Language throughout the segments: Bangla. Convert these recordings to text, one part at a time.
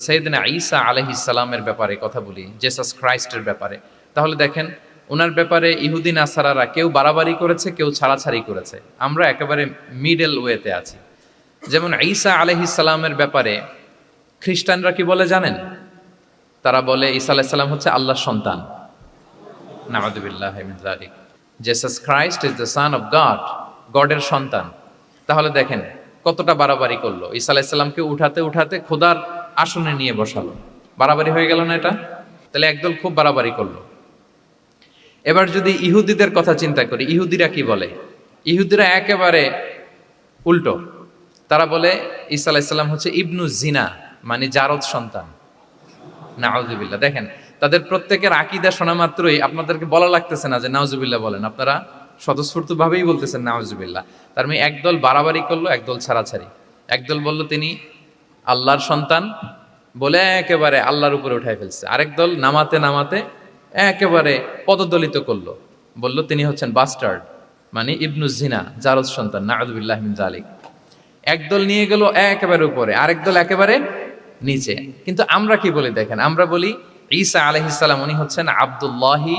সাইয়েদনা ঈসা আলাইহিস সালামের ব্যাপারে কথা বলি, জেসাস ক্রাইস্টের ব্যাপারে, তাহলে দেখেন ওনার ব্যাপারে ইহুদি নাসারারা কেউ বাড়াবাড়ি করেছে, কেউ ছাড়াছাড়ি করেছে। আমরা একেবারে মিডল ওয়েতে আছি। যেমন ঈসা আলাইহিস সালামের ব্যাপারে খ্রিস্টানরা কি বলে জানেন? তারা বলে ঈসা আলাইহিস সালাম হচ্ছে আল্লাহর সন্তান। নাউযুবিল্লাহি মিন যালিক। Jesus Christ is the son of God, গডের সন্তান। তাহলে দেখেন কতটা বাড়াবাড়ি করলো। ঈসা আলাইহিস সালামকে উঠাতে উঠাতে খোদার আসনে নিয়ে বসালো। বাড়াবাড়ি হয়ে গেল না এটা? তাহলে একদল খুব বাড়াবাড়ি করলো। এবার যদি ইহুদিদের কথা চিন্তা করি, ইহুদিরা কি বলে? ইহুদিরা একেবারে উল্টো। তারা বলে ঈসা আলাইহিস সালাম হচ্ছে ইবনু জিনা, মানে জারদ সন্তান। নাউযুবিল্লাহ। দেখেন তাদের প্রত্যেকের আকীদা শোনা মাত্রই আপনাদেরকে বলা লাগতেছে না যে নাউযুবিল্লাহ বলেন, আপনারা স্বতঃস্ফূর্তভাবেই বলতেছেন নাউযুবিল্লাহ। তার মানে একদল বাড়াবাড়ি করলো, একদল ছাড়াছাড়ি। একদল বলল তিনি আল্লাহর সন্তান বলে একেবারে আল্লাহর উপরে উঠাই ফেলছে। আরেক দল নামাতে নামাতে একেবারে পদদলিত করলো, বলল তিনি হচ্ছেন বাস্টার্ড, মানে ইবনু জিনা, জারদ সন্তান। নাউযুবিল্লাহি মিন যালিক। একদল নিয়ে গেল একেবারে উপরে, আরেক দল একেবারে নিচে। কিন্তু আমরা কি বলি দেখেন, আমরা বলি ঈসা আলাইহিস সালাম উনি হচ্ছেন আব্দুল্লাহি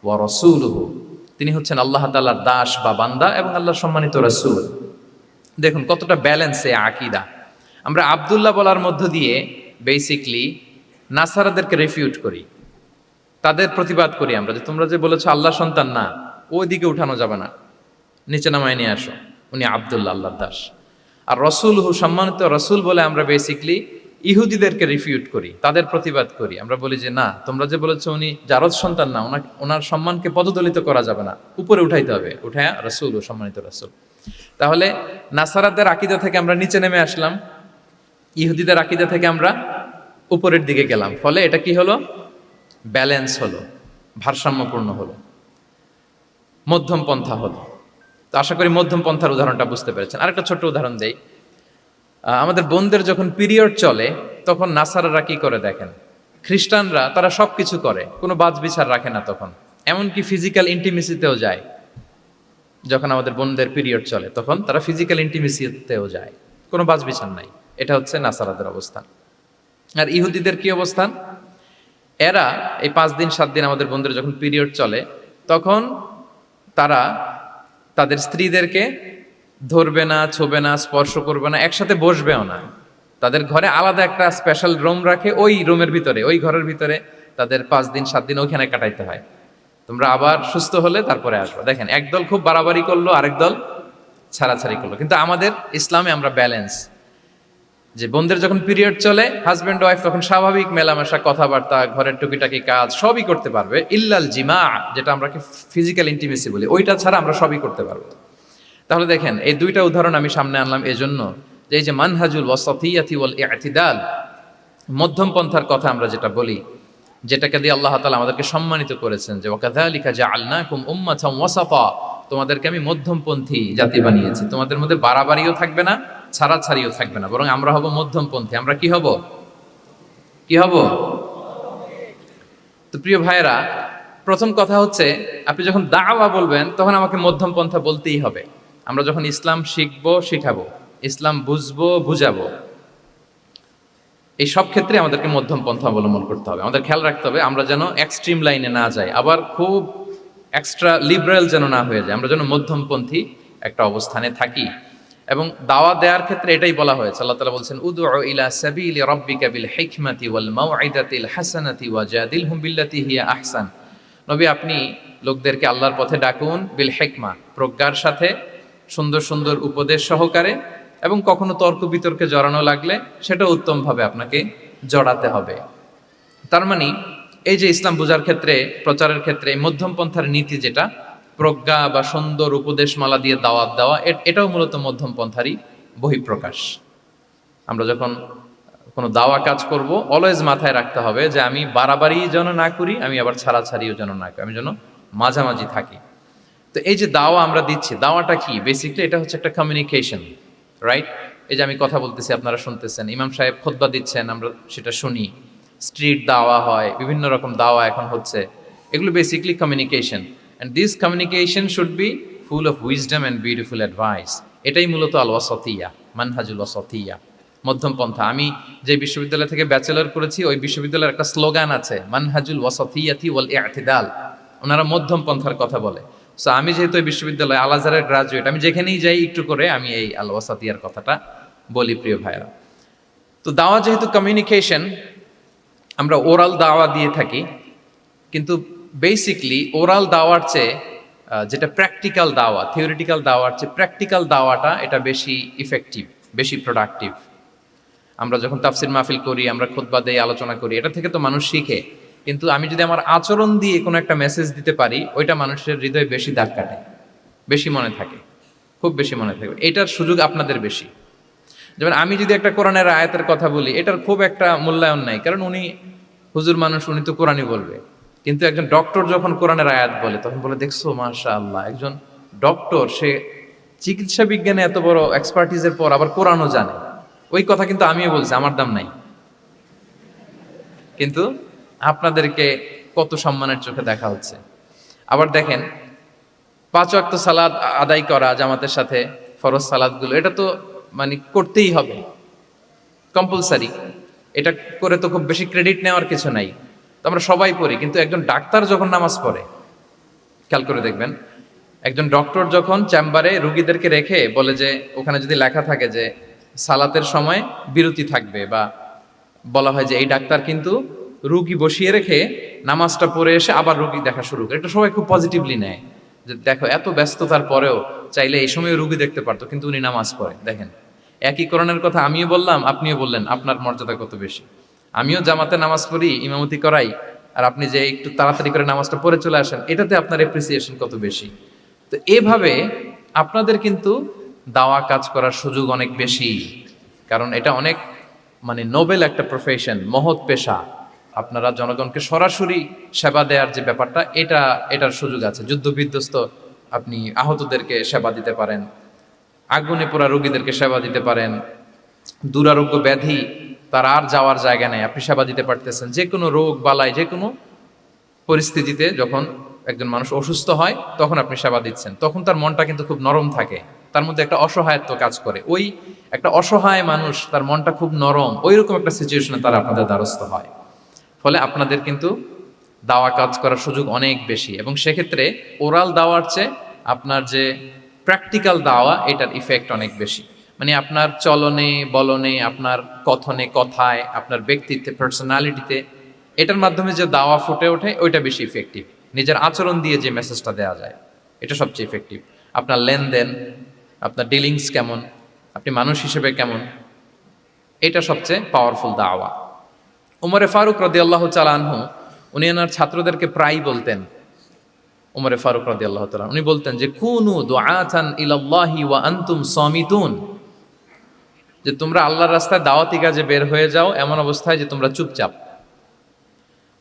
ওয়া রাসূলুহু, তিনি হচ্ছেন আল্লাহ তাআলার দাস বা বান্দা এবং আল্লাহর সম্মানিত রাসূল। দেখুন কতটা ব্যালেন্স এই আকীদা। আমরা আব্দুল্লাহ বলার মধ্য দিয়ে বেসিকলি নাসারাদেরকে রিফিউট করি, তাদের প্রতিবাদ করি আমরা যে তোমরা যে বলেছো আল্লাহ সন্তান না, ওইদিকে উঠানো যাবে না, নিচে নামায় নিয়ে আসো, উনি আব্দুল্লাহ, আল্লাহর দাস। আর রসুলহু, সম্মানিত রসুল বলে আমরা বেসিকলি ইহুদিদেরকে রিফিউট করি, তাদের প্রতিবাদ করি। আমরা বলি যে না, তোমরা যে বলেছো উনি জারদ সন্তান না, ওনার সম্মানকে পদদলিত করা যাবে না, উপরে উঠাইতে হবে, উঠায় রসুল ও সম্মানিত রসুল। তাহলে নাসারাদের আকীদা থেকে আমরা নিচে নেমে আসলাম, ইহুদিদের আকীদা থেকে আমরা উপরের দিকে গেলাম। ফলে এটা কি হলো? ব্যালেন্স হলো, ভারসাম্যপূর্ণ হলো, মধ্যম পন্থা হলো। তো আশা করি মধ্যম পন্থার উদাহরণটা বুঝতে পেরেছেন। আরেকটা ছোট্ট উদাহরণ দেই। আমাদের বোনদের যখন পিরিয়ড চলে তখন নাসারারা কি করে দেখেন, খ্রিস্টানরা তারা সব কিছু করে, কোনো বাছবিচার রাখে না তখন, এমনকি ফিজিক্যাল ইন্টিমেসিতেও যায়। যখন আমাদের বোনদের পিরিয়ড চলে তখন তারা ফিজিক্যাল ইন্টিমেসিতেও যায়, কোনো বাছবিচার নাই। এটা হচ্ছে নাসারাদের অবস্থান। আর ইহুদিদের কি অবস্থান? এরা এই 5 দিন 7 দিন আমাদের বোনদের যখন পিরিয়ড চলে তখন তারা তাদের স্ত্রীদেরকে ধরবে না, ছোবে না, স্পর্শ করবে না, একসাথে বসবেও না। তাদের ঘরে আলাদা একটা স্পেশাল রুম রাখে, ওই রুমের ভিতরে, ওই ঘরের ভিতরে তাদের 5 দিন 7 দিন ওইখানে কাটাইতে হয়। তোমরা আবার সুস্থ হলে তারপরে আসবে। দেখেন একদল খুব বাড়াবাড়ি করলো, আরেক দল ছাড়াছাড়ি করলো। কিন্তু আমাদের ইসলামে আমরা ব্যালেন্স, যে বোনদের যখন পিরিয়ড চলে হাজব্যান্ড ওয়াইফ তখন স্বাভাবিক মেলামেশা, কথাবার্তা, ঘরের টুকিটাকি কাজ সবই করতে পারবে, ইল্লাল জিমা, যেটা আমরা ফিজিক্যাল ইন্টিমেসি বলি, ওইটা ছাড়া আমরা সবই করতে পারবো। তাহলে দেখেন এই দুইটা উদাহরণ আমি সামনে আনলাম এজন্য যে এই যে মানহাজুল ওয়াসাতিয়াতি ওয়াল ইতিদাল, মধ্যম পন্থার কথা আমরা যেটা বলি, যেটাকে দিয়ে আল্লাহ তাআলা আমাদেরকে সম্মানিত করেছেন যে ওয়াকাযালিকা জাআলনাকুম উম্মাতাম ওয়াসাতা, তোমাদেরকে আমি মধ্যমপন্থী জাতি বানিয়েছি, তোমাদের মধ্যে বাড়াবাড়িও থাকবে না, ছাড়াছাড়িও থাকবে না, বরং আমরা হব মধ্যমপন্থী। আমরা কি হব? কি হব? তো প্রিয় ভাইয়েরা, প্রথম কথা হচ্ছে আপনি যখন দাওয়া বলবেন তখন আমাকে মধ্যম পন্থা বলতেই হবে। আমরা যখন ইসলাম শিখবো, শিখাবো, ইসলাম বুঝবো, বুঝাবো, এই সব ক্ষেত্রে আমাদেরকে মধ্যম পন্থা অবলম্বন করতে হবে। আমাদের খেয়াল রাখতে হবে আমরা যেন এক্সট্রিম লাইনে না যাই, আবার খুব এক্সট্রা লিবারেল যেন না হয়ে যায়, আমরা যেন মধ্যমপন্থী একটা অবস্থানে থাকি। এবং দাওয়া দেওয়ার ক্ষেত্রে এটাই বলা হয়েছে, আল্লাহ তাআলা বলছেন উদউ ইলা সাবিলি রাব্বিকা বিল হিকমাতি ওয়াল মাউইদাতিল হাসানাতি ওয়াজাদিলহুম বিল্লাতি হিয়া আহসান। নবী, আপনি লোকদেরকে আল্লাহর পথে ডাকুন, বিল হিকমা, প্রজ্ঞার সাথে, সুন্দর সুন্দর উপদেশ সহকারে, এবং কখনো তর্ক বিতর্কে জড়ানো লাগলে সেটা উত্তমভাবে আপনাকে জড়াতে হবে। তার মানে এই যে ইসলাম বোঝার ক্ষেত্রে, প্রচারের ক্ষেত্রে মধ্যম পন্থার নীতি, যেটা প্রজ্ঞা বা সুন্দর উপদেশমালা দিয়ে দাওয়াত দেওয়া, এটাও মূলত মধ্যম পন্থারই বহিঃপ্রকাশ। আমরা যখন কোনো দাওয়া কাজ করব অলওয়েজ মাথায় রাখতে হবে যে আমি বাড়াবাড়ি যেন না করি, আমি আবার ছাড়াছাড়িও যেন না করি, আমি যেন মাঝামাঝি থাকি। তো এই যে দাওয়া আমরা দিচ্ছি, দাওয়াটা কি? বেসিক্যালি এটা হচ্ছে একটা কমিউনিকেশন, রাইট? এই যে আমি কথা বলতেছি, আপনারা শুনতেছেন, ইমাম সাহেব খুতবা দিচ্ছেন, আমরা সেটা শুনি, স্ট্রিট দাওয়া হয়, বিভিন্ন রকম দাওয়া এখন হচ্ছে, এগুলো basically communication. And this communication should be full of wisdom and beautiful advice. এটাই মূলত আল ওয়াসাতিয়া, মানহাজুল ওয়াসাতিয়া, মধ্যম পন্থা। আমি যে বিশ্ববিদ্যালয় থেকে ব্যাচেলর করেছি ওই বিশ্ববিদ্যালয়ের একটা স্লোগান আছে, মানহাজুল ওয়াসাতিয়াতি ওয়াল ইআতিদাল। ওনারা মধ্যম পন্থার কথা বলে। সো আমি যেহেতু এই বিশ্ববিদ্যালয় আল আজহারের গ্রাজুয়েট, আমি যেখানেই যাই একটু করে আমি এই আল ওয়াসাতিয়ার কথাটা বলি প্রিয় ভাইরা। তো দাওয়া যেহেতু কমিউনিকেশন, আমরা ওরাল দাওয়া দিয়ে থাকি, কিন্তু বেসিকলি ওরাল দাওয়ার চেয়ে যেটা প্র্যাকটিক্যাল দাওয়া, থিওরিটিক্যাল দাওয়ার চেয়ে প্র্যাকটিক্যাল দাওয়াটা এটা বেশি ইফেক্টিভ, বেশি প্রোডাক্টিভ। আমরা যখন তাফসির মাহফিল করি, আমরা খুতবা দেই, আলোচনা করি, এটা থেকে তো মানুষ শিখে। কিন্তু আমি যদি আমার আচরণ দিয়ে কোনো একটা মেসেজ দিতে পারি, ওইটা মানুষের হৃদয়ে বেশি দাগ কাটে, বেশি মনে থাকে, খুব বেশি মনে থাকবে। এটার সুযোগ আপনাদের বেশি। যেমন আমি যদি একটা কোরআনের আয়াতের কথা বলি, এটার খুব একটা মূল্যায়ন নাই, কারণ উনি হুজুর মানুষ, উনি তো কোরআনই বলবে। কিন্তু একজন ডক্টর যখন কোরআনের আয়াত বলে, তখন বলে দেখছো মাশাআল্লাহ, একজন ডক্টর, সে চিকিৎসা বিজ্ঞানে এত বড় এক্সপার্টিসের পর আবার কোরআনও জানে। ওই কথা কিন্তু আমিও বলছি, আমার দাম নাই। কিন্তু আপনাদেরকে কত সম্মানের চোখে দেখা হচ্ছে। আবার দেখেন, 5 ওয়াক্ত সালাত আদায় করা জামাতের সাথে, ফরজ সালাতগুলো, এটা তো মানে করতেই হবে, কম্পালসারি। এটা করে তো খুব বেশি ক্রেডিট নেওয়ার কিছু নাই, তো আমরা সবাই পড়ি। কিন্তু একজন ডাক্তার যখন নামাজ পড়ে, খেয়াল করে দেখবেন, একজন ডক্টর যখন চেম্বারে রুগীদেরকে রেখে বলে যে, ওখানে যদি লেখা থাকে যে সালাতের সময় বিরতি থাকবে, বা বলা হয় যে এই ডাক্তার কিন্তু রুগী বসিয়ে রেখে নামাজটা পড়ে এসে আবার রুগী দেখা শুরু করে, এটা সবাই খুব পজিটিভলি নেয় যে দেখো এত ব্যস্ততার পরেও চাইলে এই সময় রুগী দেখতে পারতো, কিন্তু উনি নামাজ পড়ে। দেখেন, একই কোরআনের কথা আমিও বললাম, আপনিও বললেন, আপনার মর্যাদা কত বেশি। আমিও জামাতে নামাজ পড়ি, ইমামতি করাই, আর আপনি যে একটু তাড়াতাড়ি করে নামাজটা পড়ে চলে আসেন, এটাতে আপনার এপ্রিসিয়েশন কত বেশি। তো এভাবে আপনাদের কিন্তু দাওয়া কাজ করার সুযোগ অনেক বেশি, কারণ এটা অনেক মানে নোবেল একটা প্রফেশন, মহৎ পেশা। আপনারা জনগণকে সরাসরি সেবা দেওয়ার যে ব্যাপারটা, এটার সুযোগ আছে। যুদ্ধ বিধ্বস্ত আপনি আহতদেরকে সেবা দিতে পারেন, আগুনে পোড়া রোগীদেরকে সেবা দিতে পারেন, দুরারোগ্য ব্যাধি, তার আর যাওয়ার জায়গা নেই, আপনি সেবা দিতে পারতেছেন। যে কোনো রোগ বালাই, যে কোনো পরিস্থিতিতে যখন একজন মানুষ অসুস্থ হয়, তখন আপনি সেবা দিচ্ছেন, তখন তার মনটা কিন্তু খুব নরম থাকে, তার মধ্যে একটা অসহায়ত্ব কাজ করে। ওই একটা অসহায় মানুষ, তার মনটা খুব নরম, ওই রকম একটা সিচুয়েশনে তারা আপনাদের দ্বারস্থ হয়। ফলে আপনাদের কিন্তু দাওয়া কাজ করার সুযোগ অনেক বেশি, এবং সেক্ষেত্রে ওরাল দাওয়ার চেয়ে আপনার যে প্র্যাকটিক্যাল দাওয়া, এটার ইফেক্ট অনেক বেশি। মানে আপনার চলনে বলনে, আপনার কথনে কথায়, আপনার ব্যক্তিত্বে, পার্সোনালিটিতে, এটার মাধ্যমে যে দাওয়া ফুটে ওঠে, ওইটা বেশি ইফেক্টিভ। নিজের আচরণ দিয়ে যে মেসেজটা দেওয়া যায়, এটা সবচেয়ে ইফেক্টিভ। আপনার লেনদেন, আপনার ডিলিংস কেমন, আপনি মানুষ হিসেবে কেমন, এটা সবচেয়ে পাওয়ারফুল দাওয়া। উমরে ফারুক রাদিয়াল্লাহু তাআলা আনহু, উনি ওনার ছাত্রদেরকে প্রায় বলতেন, উমরে ফারুক রাদিয়াল্লাহু তাআলা, উনি বলতেন যে কুনু দুআতান ইলাল্লাহি ওয়া আনতুম সামিতুন, যে তোমরা আল্লাহর রাস্তায় দাওয়াতি কাজে বের হয়ে যাও এমন অবস্থায় যে তোমরা চুপচাপ।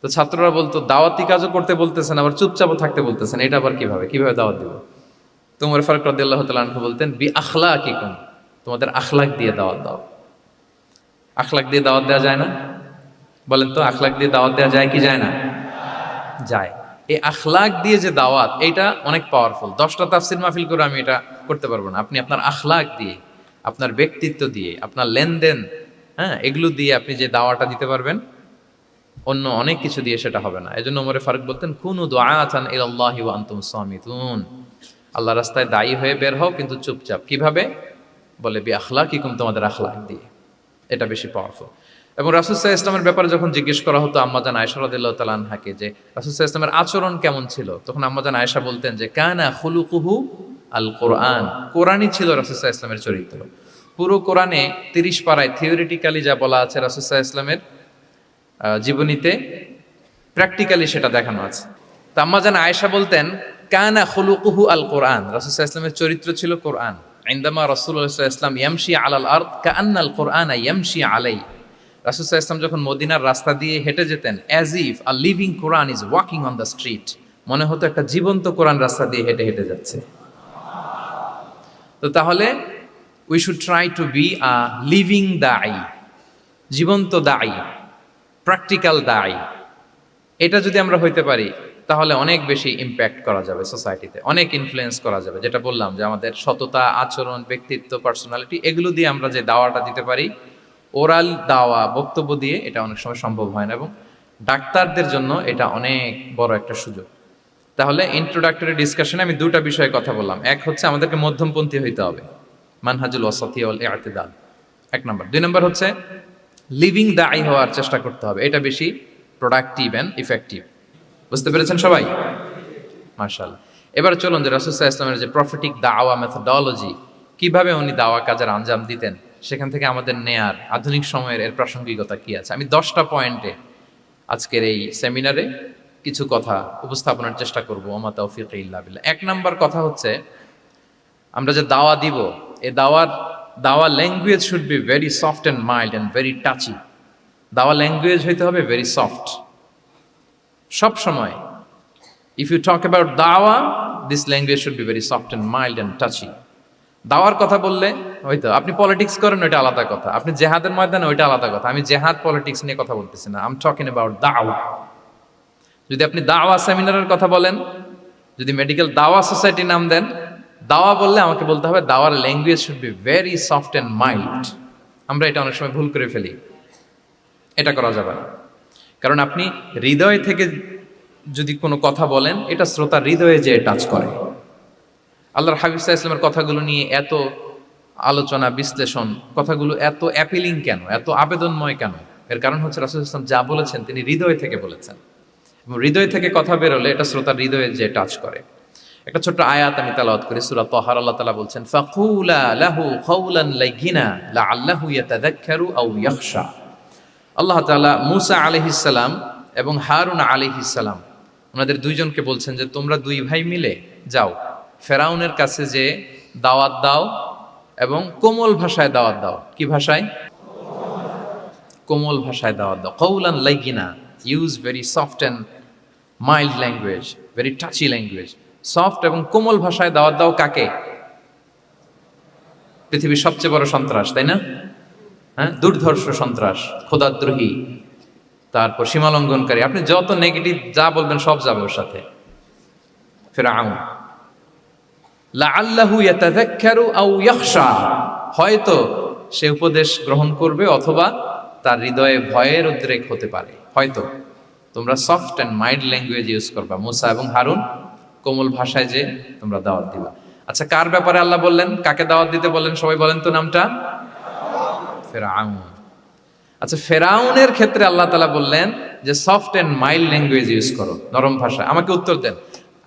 তো ছাত্ররা বলতো, দাওয়াতি কাজও করতে বলতেছেন, আবার চুপচাপও থাকতে বলতেছেন, এটা আবার কিভাবে দাওয়াত দিব? তো উমর ফারুক রাদিয়াল্লাহু তাআলা আনহু বলতেন, বি আখলাকিকুম, তোমাদের আখলাক দিয়ে দাওয়াত দাও। আখলাক দিয়ে দাওয়াত দেওয়া যায় না? বলেন তো, আখলাক দিয়ে দাওয়াত দেওয়া যায় কি যায় না? যায়। এই আখলাক দিয়ে যে দাওয়াত, এটা অনেক পাওয়ারফুল। 10টা তাফসির মাহফিল করে আমি এটা করতে পারবো না। আপনি আপনার আখলাক দিয়ে, আপনার ব্যক্তিত্ব দিয়ে, আপনার লেনদেন, হ্যাঁ, এগুলো দিয়ে আপনি যে দাওয়াটা দিতে পারবেন, অন্য অনেক কিছু দিয়ে সেটা হবে না। এজন্য ওমরে ফারুক বলতেন, কুনু দুআতান ইলাল্লাহি ওয়া আনতুম সামিতুন, আল্লাহ রাস্তায় দায়ী হয়ে বের হও, কিন্তু চুপচাপ। কিভাবে? বলে বি আখলাকিকুম, তোমাদের আখলাক দিয়ে। এটা বেশি পাওয়ারফুল। এবং রাসূল সাল্লাল্লাহু আলাইহি ওয়াসাল্লামের ব্যাপারে যখন জিজ্ঞেস করা হতো আম্মাজান আয়েশা রাদিয়াল্লাহু তাআলা আনহাকে, যে রাসূল সাল্লাল্লাহু আলাইহি ওয়াসাল্লামের আচরণ কেমন ছিল, তখন আম্মাজান আয়েশা বলতেন যে কানা খুলুকুহু আল কোরআন, কোরআনই ছিল রাসূল সাল্লাল্লাহু আলাইহি ওয়াসাল্লামের চরিত্র। পুরো কোরআনে 30 পারায় থিওরিটিক্যালি যা বলা আছে, রাসূল সাল্লাল্লাহু আলাইহি ওয়াসাল্লামের জীবনীতে প্র্যাকটিক্যালি সেটা দেখানো আছে। তো আম্মাজান আয়েশা বলতেন, কানা খুলুকুহু আল কোরআন, রাসূল সাল্লাল্লাহু আলাইহি ওয়াসাল্লামের চরিত্র ছিল কোরআন। ইনদামা রাসূলুল্লাহ সাল্লাল্লাহু আলাইহি ওয়াসাল্লাম ইয়ামশি আলাল আরদ কাআন্নাল কোরআনা ইয়ামশি আলাই, রাসূল সাল্লাল্লাহু আলাইহি ওয়াসাল্লাম যখন মদিনার রাস্তা দিয়ে হেঁটে যেতেন, as if a living Quran is walking on the street, মনে হতো একটা জীবন্ত কোরআন রাস্তা দিয়ে হেঁটে হেঁটে যাচ্ছে। তো তাহলে we should try to be a living দাঈ, জীবন্ত দাঈ, প্র্যাকটিক্যাল দাঈ। এটা যদি আমরা হইতে পারি, তাহলে অনেক বেশি ইম্প্যাক্ট করা যাবে সোসাইটিতে, অনেক ইনফ্লুয়েন্স করা যাবে। যেটা বললাম যে আমাদের সততা, আচরণ, ব্যক্তিত্ব, পার্সোনালিটি, এগুলো দিয়ে আমরা যে দাওয়াটা দিতে পারি, ওরাল দাওয়া বক্তব্য দিয়ে এটা অনেক সময় সম্ভব হয় না, এবং ডাক্তারদের জন্য এটা অনেক বড় একটা সুযোগ। তাহলে ইন্ট্রোডাক্টরি ডিসকাশনে আমি দুটা বিষয়ে কথা বললাম। এক হচ্ছে আমাদেরকে মধ্যমপন্থী হইতে হবে, মানহাজুল ওয়াসাতি ওয়াল ইআতিদাল, এক নম্বর। দুই নম্বর হচ্ছে লিভিং দায়ী হওয়ার চেষ্টা করতে হবে, এটা বেশি প্রোডাক্টিভ অ্যান্ড ইফেক্টিভ। বুঝতে পেরেছেন সবাই? মাশাআল্লাহ। এবার চলুন যে রাসূল সাল্লাল্লাহু আলাইহি ওয়াসাল্লামের যে প্রফেটিক দাওয়া মেথোডোলজি, কিভাবে উনি দাওয়া কাজের আঞ্জাম দিতেন, সেখান থেকে আমাদের নেয়ার আধুনিক সময়ের এর প্রাসঙ্গিকতা কি আছে, আমি 10টা পয়েন্টে আজকের এই সেমিনারে কিছু কথা উপস্থাপনের চেষ্টা করব। ওমা তাওফীক ইল্লা বিল্লাহ। এক নাম্বার কথা হচ্ছে, আমরা যে দাওয়া দিব, এই দাওয়া language should be very soft and mild and very touchy. দাওয়া ল্যাঙ্গুয়েজ হইতে হবে ভেরি সফট। সব সময় ইফ ইউ টক অ্যাবাউট দাওয়া, this language should be very soft and mild and touchy. দাওয়ার কথা বললে হয়তো আপনি পলিটিক্স করেন, ওইটা আলাদা কথা, আপনি জেহাদের ময়দানে ওইটা আলাদা কথা। আমি জেহাদ পলিটিক্স নিয়ে কথা বলতেছি না, আই এম টকিং অ্যাবাউট দাওয়া। যদি আপনি দাওয়া সেমিনারের কথা বলেন, যদি মেডিকেল দাওয়া সোসাইটি নাম দেন, দাওয়া বললে আমাকে বলতে হবে দাওয়ার language should be very soft and mild. আমরা এটা অনেক সময় ভুল করে ফেলি, এটা করা যাবে না। কারণ আপনি হৃদয় থেকে যদি কোনো কথা বলেন, এটা শ্রোতার হৃদয়ে যে টাচ করে। আল্লাহর হাবিব সাল্লাল্লাহু আলাইহি ওয়াসাল্লামের কথাগুলো নিয়ে এত আলোচনা বিশ্লেষণ, কথাগুলো এত অ্যাপিলিং কেন, এত আবেদনময় কেন? এর কারণ হচ্ছে রাসূল সাল্লাল্লাহু আলাইহি ওয়াসাল্লাম যা বলেছেন তিনি হৃদয় থেকে বলেছেন, এবং হৃদয় থেকে কথা বেরোলে এটা শ্রোতার হৃদয়ে যে টাচ করে। একটা ছোট্ট আয়াত আমি তেলাওয়াত করি, সূরা তাহার। আল্লাহ তাআলা বলছেন, ফাকুলা লাহু কাওলান লাইয়িনা লাআল্লাহু ইয়াতাযাক্কারু আও ইয়াখশা। আল্লাহ তাআলা মূসা আলাইহিস সালাম এবং হারুন আলাইহিস সালাম ওনাদের দুইজনকে বলছেন যে তোমরা দুই ভাই মিলে যাও, ফেরাউনের কাছে যে দাওয়াত দাও এবং কোমল ভাষায় দাওয়াত দাও। কি ভাষায়? কোমল ভাষায় দাওয়াত দাও। কাওলান লাইয়িনা, use very soft and mild language, very touchy language. Soft এবং কোমল ভাষায় দাওয়াত দাও কাকে? পৃথিবীর সবচেয়ে বড় সন্ত্রাস, তাই না? হ্যাঁ, দুর্ধর্ষ সন্ত্রাস, খোদাদ্রোহী, তারপর সীমালঙ্ঘনকারী। আপনি যত নেগেটিভ যা বলবেন সব যাবে ওর সাথে। ফিরআউন, লাআল্লাহু ইয়াতাযাক্কারু আও ইয়াখশা, হয়তো সে উপদেশ গ্রহণ করবে অথবা তার হৃদয়ে ভয়ের উদ্রেক হতে পারে। হয়তো তোমরা soft and mild language use করবা, মূসা এবং হারুন, কোমল ভাষায় যে তোমরা দাওয়াত দিবা। আচ্ছা, কার ব্যাপারে আল্লাহ বললেন, কাকে দাওয়াত দিতে বললেন? সবাই বলেন তো নামটা। ফেরাউন। আচ্ছা, ফেরাউনের ক্ষেত্রে আল্লাহ তাআলা বললেন যে soft and mild language use করো, নরম ভাষা। আমাকে উত্তর দেন,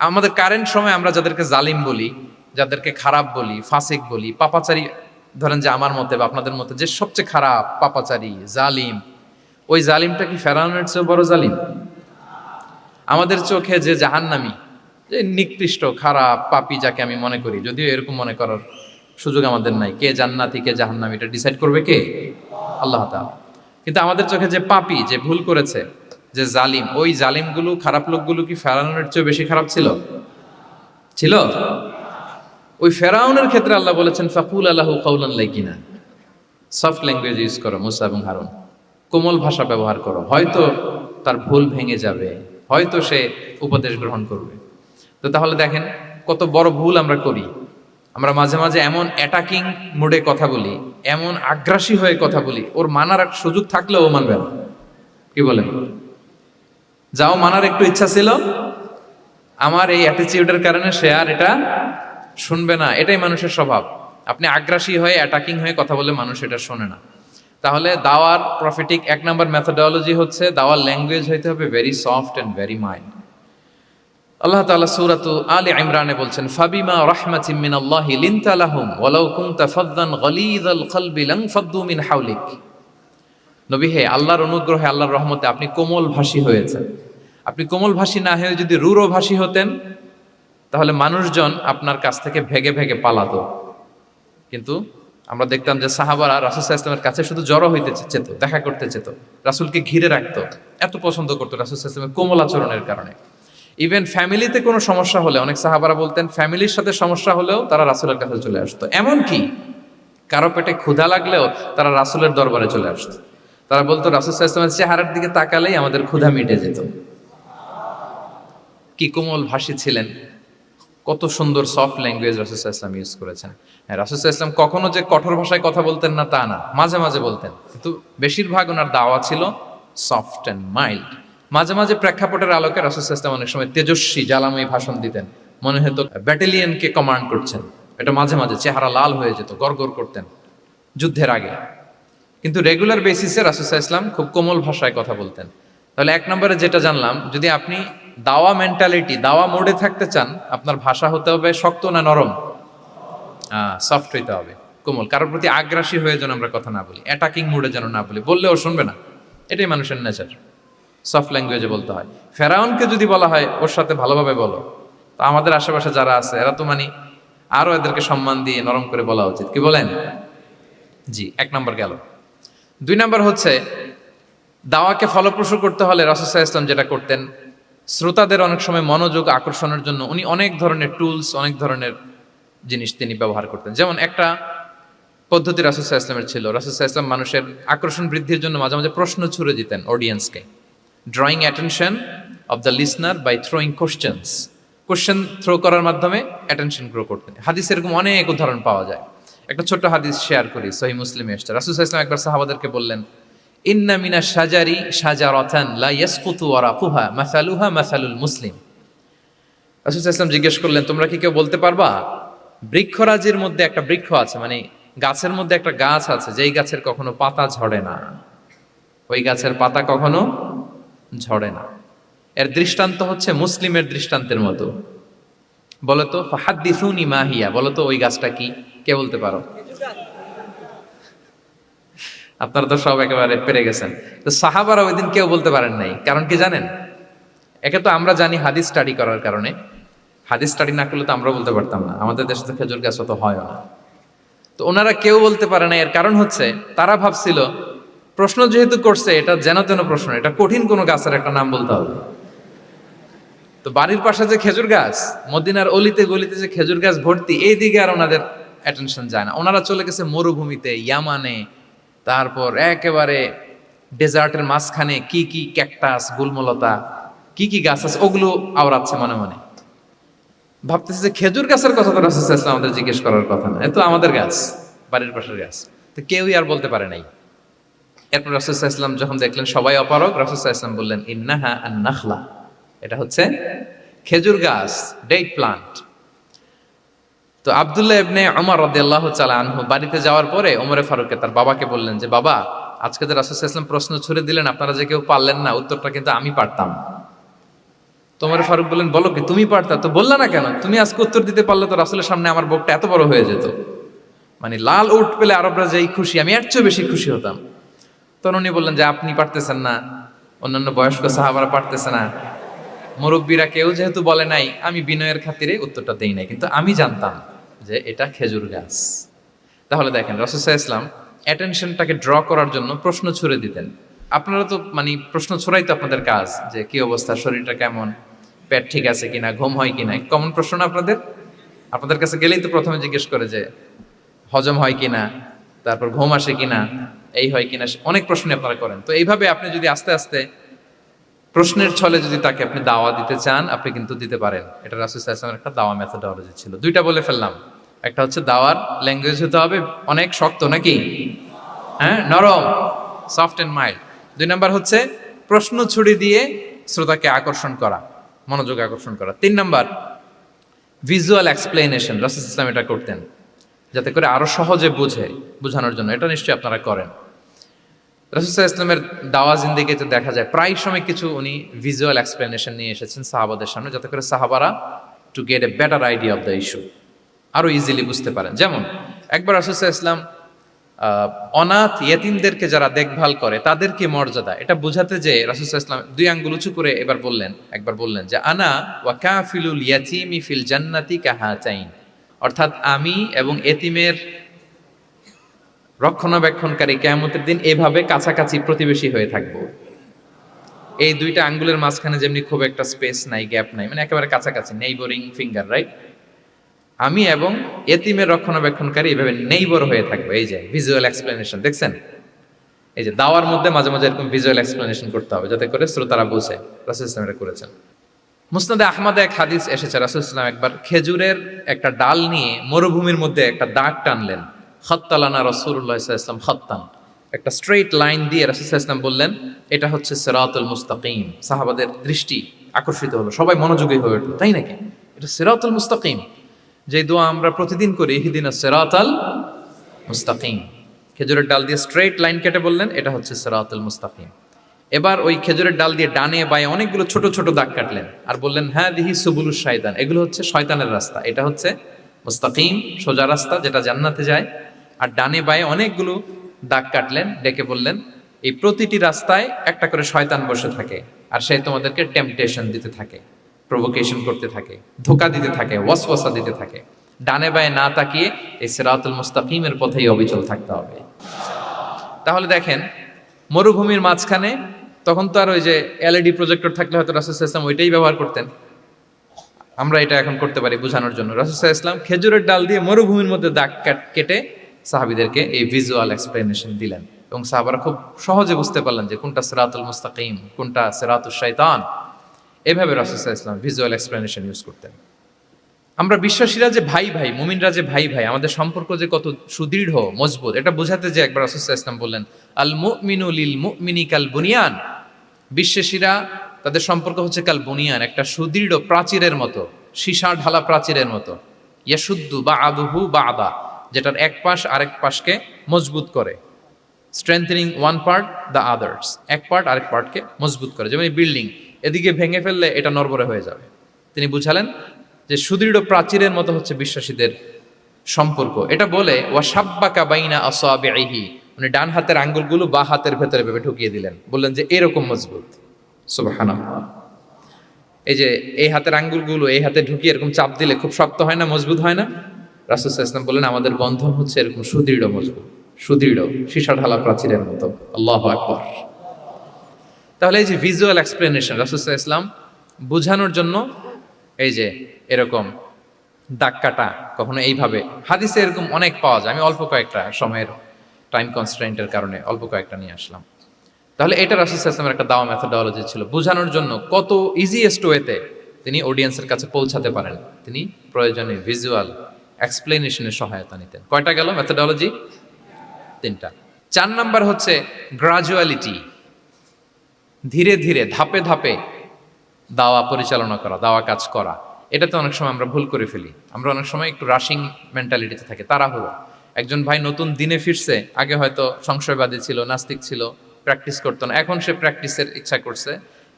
আমাদের কারেন্ট সময় আমরা যাদেরকে জালিম বলি, যাদেরকে খারাপ বলি, ফাসিক বলি, পাপাচারী, ধরেন যে আমার মতে বা আপনাদের মতে যে সবচেয়ে খারাপ, পাপাচারী, জালিম, ওই জালিমটা কি ফেরাউনের চেয়েও বড় জালিম? আমাদের চোখে যে জাহান্নামী, যে নিকৃষ্ট খারাপ পাপী যাকে আমি মনে করি, যদিও এরকম মনে করার সুযোগ আমাদের নাই, কে জান্নাতি কে জাহান্নামী এটা ডিসাইড করবে কে? আল্লাহ তাআলা। কিন্তু আমাদের চোখে যে পাপী, যে ভুল করেছে, যে জালিম, ওই জালিমগুলো, খারাপ লোকগুলো কি ফেরাউনের চেয়ে বেশি খারাপ ছিল? ছিল? ওই ফেরাউনের ক্ষেত্রে আল্লাহ বলেছেন ফাকুলা লাহু কাওলান লাইয়িনা, সফট ল্যাঙ্গুয়েজ ইউজ করো মূসা এবং হারুন, কোমল ভাষা ব্যবহার করো। হয়তো তার ভুল ভেঙে যাবে, হয়তো সে উপদেশ গ্রহণ করবে। তো তাহলে দেখেন কত বড় ভুল আমরা করি। আমরা মাঝে মাঝে এমন অ্যাটাকিং মুডে কথা বলি, এমন আগ্রাসী হয়ে কথা বলি, ওর মানার এক সুযোগ থাকলেও ও মানবে না। কি বলেন? যাও, মানার একটু ইচ্ছা ছিল, আমার এই অ্যাটিটিউডের কারণে সে আর এটা শুনবে না। এটাই মানুষের স্বভাব। আপনি আগ্রাসী হয়ে অ্যাটাকিং হয়ে কথা বলে মানুষ এটা শোনে না। তাহলে দাওয়ার প্রফেটিক এক নাম্বার মেথোডোলজি হচ্ছে দাওয়ার ল্যাঙ্গুয়েজ হইতে হবে very soft and very mild. আল্লাহ তাআলা সূরাতু আলে ইমরানে বলছেন, ফাবিমা রাহমাতিম মিনাল্লাহি লিনতা লাহুম ওয়ালাউ কুনতা ফাযযান গালিযাল কলবি লানফাদ্দু মিন হাওলিক। নবী হে, আল্লাহর অনুগ্রহে, আল্লাহর রহমতে আপনি কোমল ভাষী হয়েছেন। আপনি কোমল ভাষী না হয়ে যদি রূঢ় ভাষী হতেন, তাহলে মানুষজন আপনার কাছ থেকে ভেগে ভেগে পালাতো। কিন্তু আমরা দেখতাম যে সাহাবারা রাসূল সাল্লাল্লাহু আলাইহি ওয়াসাল্লামের কাছে শুধু জড়ো হইতে চেত, দেখা করতে চেত, রাসূলকে ঘিরে রাখতো, এত পছন্দ করতো রাসূল সাল্লাল্লাহু আলাইহি ওয়াসাল্লামের কোমল আচরণের কারণে। ইভেন ফ্যামিলিতে কোনো সমস্যা হলে, অনেক সাহাবারা বলতেন ফ্যামিলির সাথে সমস্যা হলেও তারা রাসূলের কাছে চলে আসতো। এমনকি কারো পেটে ক্ষুধা লাগলেও তারা রাসূলের দরবারে চলে আসতো। তারা বলতো রাসূল সাল্লাল্লাহু আলাইহি ওয়াসাল্লামের চেহারার দিকে তাকালেই আমাদের ক্ষুধা মিটে যেত। কি কোমল ভাষী ছিলেন, কত সুন্দর সফট ল্যাঙ্গুয়েজ রাসূলুল্লাহ ইসলাম ইউজ করেছেন। হ্যাঁ, রাসূলুল্লাহ ইসলাম কখনো যে কঠোর ভাষায় কথা বলতেন না তা না, মাঝে মাঝে বলতেন, কিন্তু বেশিরভাগ ওনার দাওয়া ছিল সফট অ্যান্ড মাইল্ড। মাঝে মাঝে প্রেক্ষাপটের আলোকে রাসূলুল্লাহ ইসলাম অনেক সময় তেজস্বী জ্বালাময়ী ভাষণ দিতেন, মনে হতো ব্যাটালিয়নকে কমান্ড করছেন। এটা মাঝে মাঝে চেহারা লাল হয়ে যেত, গড়গড় করতেন যুদ্ধের আগে। কিন্তু রেগুলার বেসিসে রাসূলুল্লাহ ইসলাম খুব কোমল ভাষায় কথা বলতেন। তাহলে এক নম্বরে যেটা জানলাম, যদি আপনি দাওয়া মেন্টালিটি, দাওয়া মোডে থাকতে চান, আপনার ভাষা হতে হবে শক্ত না নরম? সফট হইতে হবে, কোমল। কারোর প্রতি আগ্রাসী হয়ে যেন আমরা কথা না বলি, অ্যাটাকিং মোডে যেন না বলি, বললেও শুনবে না। এটাই মানুষের নেচার, সফট ল্যাঙ্গুয়েজে বলতে হয়। ফেরাউনকে যদি বলা হয় ওর সাথে ভালোভাবে বলো, তো আমাদের আশেপাশে যারা আছে এরা তো আরো এদেরকে সম্মান দিয়ে নরম করে বলা উচিত, কি বলেন? জি, এক নম্বর গেল। দুই নম্বর হচ্ছে, দাওয়াকে ফলপ্রসূ করতে হলে রাসূলুল্লাহ সাল্লাল্লাহু আলাইহি ওয়াসাল্লাম যেটা করতেন, শ্রোতাদের অনেক সময় মনোযোগ আকর্ষণের জন্য উনি অনেক ধরনের টুলস, অনেক ধরনের জিনিস তিনি ব্যবহার করতেন। যেমন একটা পদ্ধতি রাসূলুল্লাহ সাল্লাল্লাহু আলাইহি ওয়াসাল্লামের ছিল, রাসূলুল্লাহ সাল্লাল্লাহু আলাইহি ওয়াসাল্লাম মানুষের আকর্ষণ বৃদ্ধির জন্য মাঝে মাঝে প্রশ্ন ছুড়ে দিতেন অডিয়েন্সকে। Drawing attention of the listener by throwing questions, question throw করার মাধ্যমে অ্যাটেনশন গ্রো করতেন। হাদিস এরকম অনেক উদাহরণ পাওয়া যায়। একটা ছোট্ট হাদিস শেয়ার করি, সহিহ মুসলিমে এসেছে। রাসূলুল্লাহ সাল্লাল্লাহু আলাইহি ওয়াসাল্লাম একবার সাহাবাদেরকে বললেন, ইন্না মিনাশ শাজারি শাজারাতান লা ইয়াসকুতু ওয়ারাকুহা মাসালুহা মাসালুল মুসলিম। রাসূলুল্লাহ সাল্লাল্লাহু আলাইহি ওয়াসাল্লাম জিজ্ঞেস করলেন, তোমরা কি কেউ বলতে পারবা বৃক্ষরাজির মধ্যে একটা বৃক্ষ আছে, গাছের মধ্যে একটা গাছ আছে যেই গাছের কখনো পাতা ঝরে না, ওই গাছের পাতা কখনো ঝরে না, এর দৃষ্টান্ত হচ্ছে মুসলিমের দৃষ্টান্তের মতো। বলতো ফাহাদ্দিসুনি মা হিয়া, বলতো ওই গাছটা কি? কে বলতে পারো? আপনারা তো সব একেবারে পেরে গেছেন। তো সাহাবারা ওই দিন কেউ বলতে পারেন নাই, কারণ কি জানেন? একে তো আমরা জানি হাদিস স্টাডি করার কারণে, হাদিস স্টাডি না করলে তো আমরা বলতে পারতাম না, আমাদের দেশে তো খেজুর গাছ অত হয় না। তো ওনারা কেউ বলতে পারে না, এর কারণ হচ্ছে তারা ভাবছিল প্রশ্ন যেহেতু করছে এটা যেন তেন প্রশ্ন, এটা কঠিন কোনো গাছের একটা নাম বলতে হবে। তো বাড়ির পাশে যে খেজুর গাছ, মদিনার অলিতে গলিতে যে খেজুর গাছ ভর্তি, এই দিকে আর ওনাদের অ্যাটেনশন যায় না। ওনারা চলে গেছে মরুভূমিতে, ইয়ামানে, তারপর একেবারে ডেজার্টের মাঝখানে কি কি ক্যাকটাস, গুলমলতা, কি কি গাছ আছে ওগুলো আওড়াচ্ছে মনে মনে। ভাবতেছে যে খেজুর গাছের কথা তো রাসূলুল্লাহ সাল্লাল্লাহু আলাইহি ওয়াসাল্লাম আমাদের জিজ্ঞেস করার কথা না, এ তো আমাদের গাছ, বাড়ির পাশের গাছ। তো কেউই আর বলতে পারে নাই। এরপর রাসূলুল্লাহ সাল্লাল্লাহু আলাইহি ওয়াসাল্লাম যখন দেখলেন সবাই অপারগ, রাসূলুল্লাহ সাল্লাল্লাহু আলাইহি ওয়াসাল্লাম বললেন, ইন্নাহা আন-নাখলা, এটা হচ্ছে খেজুর গাছ, ডেট প্লান্ট। তো আব্দুল্লাহ ইবনে ওমর রাদিয়াল্লাহু তাআলা আনহু বাড়িতে যাওয়ার পরে ওমরে ফারুককে তার বাবাকে বললেন যে, বাবা, আজকে যে রাসূলুল্লাহ সাল্লাল্লাহু আলাইহি ওয়াসাল্লাম প্রশ্ন ছুড়ে দিলেন, আপনারা যে কেউ পারলেন না, উত্তরটা কিন্তু আমি পারতাম। তো ওমরে ফারুক বললেন, বলো কি, তুমি পারতা? তো বললা না কেন? তুমি আজকে উত্তর দিতে পারলে তো রাসূলের সামনে আমার বুকটা এত বড় হয়ে যেত। লাল উট পেলে আরবরা যেই খুশি, আমি এর চেয়ে বেশি খুশি হতাম। তখন উনি বললেন যে, আপনি পারতেছেন না, অন্যান্য বয়স্ক সাহাবারা পারতেছে না, মুরব্বীরা কেউ যেহেতু বলে নাই, আমি বিনয়ের খাতিরে উত্তরটা দেই নাই, কিন্তু আমি জানতাম যে এটা খেজুর গাছ। তাহলে দেখেন, রাসূল সাল্লাল্লাহু আলাইহি ওয়াসাল্লাম অ্যাটেনশনটাকে ড্র করার জন্য প্রশ্ন ছুড়ে দিতেন। আপনারা তো প্রশ্ন ছুড়াই তো আপনাদের কাজ, যে কি অবস্থা, শরীরটা কেমন, পেট ঠিক আছে কিনা, ঘুম হয় কিনা, কমন প্রশ্ন না আপনাদের? আপনাদের কাছে গেলেই তো প্রথমে জিজ্ঞেস করে যে হজম হয় কিনা, তারপর ঘুম আসে কিনা, এই হয় কিনা, অনেক প্রশ্ন আপনারা করেন। তো এইভাবে আপনি যদি আস্তে আস্তে প্রশ্নের ছলে যদি তাকে আপনি দাওয়া দিতে চান, আপনি কিন্তু দিতে পারেন। এটা রাসূল সাল্লাল্লাহু আলাইহি ওয়াসাল্লামের একটা দাওয়া মেথোডোলজি ছিল। দুইটা বলে ফেললাম, একটা হচ্ছে দাওয়ার ল্যাঙ্গুয়েজ হতে হবে অনেক শক্ত, নাকি? হ্যাঁ, নরম, সফট এন্ড মাইল্ড। দুই নাম্বার হচ্ছে প্রশ্ন ছুড়ে দিয়ে শ্রোতাকে আকর্ষণ করা, মনোযোগ আকর্ষণ করা। তিন নাম্বার ভিজুয়াল এক্সপ্লেনেশন, রাসূল সাল্লাল্লাহু আলাইহি ওয়াসাল্লাম এটা করতেন যাতে করে আরো সহজে বোঝানোর জন্য। এটা নিশ্চয়ই আপনারা করেন। রাসূল সাল্লাল্লাহু আলাইহি ওয়াসাল্লামের দাওয়া জিন্দেগিতে দেখা যায় প্রায় সময় কিছু উনি ভিজুয়াল এক্সপ্লেনেশন নিয়ে এসেছেন সাহাবাদের সামনে, যাতে করে সাহাবারা to get a better idea of the issue, আরো ইজিলি বুঝতে পারেন। যেমন একবার রাসূল সাল্লাল্লাহু আলাইহি ওয়াসাল্লাম অনাথ ইয়েতিমদেরকে যারা দেখভাল করে তাদেরকে মর্যাদা, এটা বোঝাতে যে রাসূল সাল্লাল্লাহু আলাইহি ওয়াসাল্লাম দুই আঙ্গুল উঁচু করে একবার বললেন যে, আনা ওয়া কাফিলুল ইয়াতীমি ফিল জান্নাতি কাহাতাইন, অর্থাৎ আমি এবং এতিমের রক্ষণাবেক্ষণকারী কিয়ামতের দিন এভাবে কাছাকাছি প্রতিবেশী হয়ে থাকবো। এই দুইটা আঙ্গুলের মাঝখানে যেমনি খুব একটা স্পেস নাই, গ্যাপ নাই, একেবারে কাছাকাছি, নেইবরিং ফিঙ্গার, রাইট? আমি এবং এতিমের রক্ষণাবেক্ষণকারী এভাবে নেইবর হয়ে থাকবো। এই যে ভিজুয়াল এক্সপ্লেনেশন দেখছেন, এই যে দাওয়ার মধ্যে মাঝে মাঝে এরকম ভিজুয়াল এক্সপ্লেনেশন করতে হবে যাতে করে শ্রোতারা বুঝে। রাসূল সাল্লাল্লাহু আলাইহি ওয়াসাল্লাম এটা করেছেন। মুসনাদে আহমদে এক হাদিস এসেছে, রাসূল সাল্লাল্লাহু আলাইহি ওয়াসাল্লাম একবার খেজুরের একটা ডাল নিয়ে মরুভূমির মধ্যে একটা দাগ টানলেন। খাত্তালানা রাসূলুল্লাহ সাল্লাল্লাহু আলাইহি ওয়াসাল্লাম খাত্তান, একটা স্ট্রেইট লাইন দিয়ে রাসূল সাল্লাল্লাহু আলাইহি ওয়াসাল্লাম বললেন, এটা হচ্ছে সিরাতুল মুস্তাকিম। সাহাবাদের দৃষ্টি আকর্ষিত হলো, সবাই মনোযোগী হয়ে উঠলো, তাই নাকি? এটা সিরাতুল মুস্তাকিম, যে দোয়া আমরা প্রতিদিন করি, ইহদিনাস সিরাতাল মুস্তাকিম। খেজুরের ডাল দিয়ে স্ট্রেইট লাইন কেটে বললেন, এটা হচ্ছে সিরাতুল মুস্তাকিম। এবার ওই খেজুরের ডাল দিয়ে ডানে বায়ে অনেকগুলো ছোট ছোট দাগ কাটলেন আর বললেন, হ্যাঁ দিহি সুবুলুশ শাইতান, এগুলো হচ্ছে শয়তানের রাস্তা, এটা হচ্ছে মুস্তাকিম সোজা রাস্তা যেটা জান্নাতে যায়। আর ডানে বায়ে অনেকগুলো দাগ কাটলেন, ডেকে বললেন, এই প্রতিটি রাস্তায় একটা করে শয়তান বসে থাকে আর সে তোমাদেরকে টেম্পটেশন দিতে থাকে, প্রভোকেশন করতে থাকে, ধোকা দিতে থাকে, ওয়াসওয়াসা দিতে থাকে। ডানে বায়ে না তাকিয়ে এই সিরাতুল মুস্তাকিমের পথেই অবিচল থাকতে হবে। তাহলে দেখেন, মরুভূমির মাঝখানে তখন তো আর ওই যে এলইডি প্রজেক্টর থাকলে হয়তো রাসূল সাল্লাল্লাহু আলাইহি ওয়াসাল্লাম ওইটাই ব্যবহার করতেন। আমরা এটা এখন করতে পারি বোঝানোর জন্য। রাসূল সাল্লাল্লাহু আলাইহি ওয়াসাল্লাম খেজুরের ডাল দিয়ে মরুভূমির মধ্যে দাগ কেটে সাহাবীদেরকে এই ভিজুয়াল এক্সপ্লেনেশন দিলেন এবং সাহাবারা খুব সহজে বুঝতে পারলেন যে কোনটা সিরাতুল মুস্তাকিম, কোনটা সিরাতুশ শাইতান। এভাবে রাসূল সাল্লাল্লাহু আলাইহি ওয়াসাল্লাম ভিজুয়াল এক্সপ্লেনেশন ইউজ করতেন। আমরা বিশ্বাসীরা যে ভাই ভাই, মুমিনরা যে ভাই ভাই, আমাদের সম্পর্ক যে কত সুদৃঢ় মজবুত, এটা বোঝাতে যে একবার রাসূল সাল্লাল্লাহু আলাইহি ওয়াসাল্লাম বললেন, আল মুমিনু লিল মুমিনি কাল বুনিয়ান। বিশ্বাসীরা তাদের সম্পর্ক হচ্ছে কাল বুনিয়ান, একটা সুদৃঢ় প্রাচীরের মতো, সীসা ঢালা প্রাচীরের মতো। ইয়াশুদ্দু বা'দুহু বা'দা, যেটার এক পাশ আরেক পাশকে মজবুত করে। Strengthening one part the others, এক পার্ট আরেক পার্টকে মজবুত করে। যেমন বিল্ডিং এদিকে ভেঙে ফেললে এটা নড়বড়ে হয়ে যাবে। তিনি বুঝালেন যে সুদৃঢ় প্রাচীরের মতো হচ্ছে বিশ্বাসীদের সম্পর্ক। এটা বলে ওয়াসাব্বাকা বাইনা আসাবিহি, উনি ডান হাতের আঙ্গুলগুলো বা হাতের ভেতরে ভেবে ঢুকিয়ে দিলেন, বললেন যে এরকম মজবুত। সুবহানাল্লাহ। এই যে এই হাতের আঙ্গুলগুলো এই হাতে ঢুকিয়ে এরকম চাপ দিলে খুব শক্ত হয় না, মজবুত হয় না? রাসূল সাল্লাল্লাহু আলাইহি ওয়াসাল্লাম বললেন আমাদের বন্ধন হচ্ছে এরকম সুদৃঢ় মজবুত, সুদৃঢ় সীসা ঢালা প্রাচীরের মতো। আল্লাহু আকবার। তাহলে এই যে ভিজুয়াল এক্সপ্লেনেশন, রাসূল সাল্লাল্লাহু আলাইহি ওয়াসাল্লাম বুঝানোর জন্য এই যে এরকম দাগ কাটা, কখনো এইভাবে হাদিসে এরকম অনেক পাওয়া যায়। আমি অল্প কয়েকটা, সময়ের টাইম কনস্ট্রেন্টের কারণে অল্প কয়েকটা নিয়ে আসলাম। তাহলে এটা রাসূল সাল্লাল্লাহু আলাইহি ওয়াসাল্লামের একটা দাওয়া মেথোডোলজি ছিল, বোঝানোর জন্য কত ইজিয়েস্ট ওয়েতে তিনি অডিয়েন্সের কাছে পৌঁছাতে পারেন। তিনি প্রয়োজনে ভিজুয়াল এক্সপ্লেনেশনের সহায়তা নিতেন। কয়টা গেল মেথোডোলজি? 3টা। 4 নাম্বার হচ্ছে গ্রাজুয়ালিটি, ধীরে ধীরে ধাপে ধাপে দাওয়া পরিচালনা করা, দাওয়া কাজ করা। এটাতে অনেক সময় আমরা ভুল করে ফেলি। আমরা অনেক সময় একটু রাশিং মেন্টালিটিতে থাকি, তাড়াহুড়ো। একজন ভাই নতুন দিনে ফিরছে, আগে হয়তো সংশয়বাদী ছিল, নাস্তিক ছিল, প্র্যাকটিস করতো না, এখন সে প্র্যাকটিসের ইচ্ছা করছে।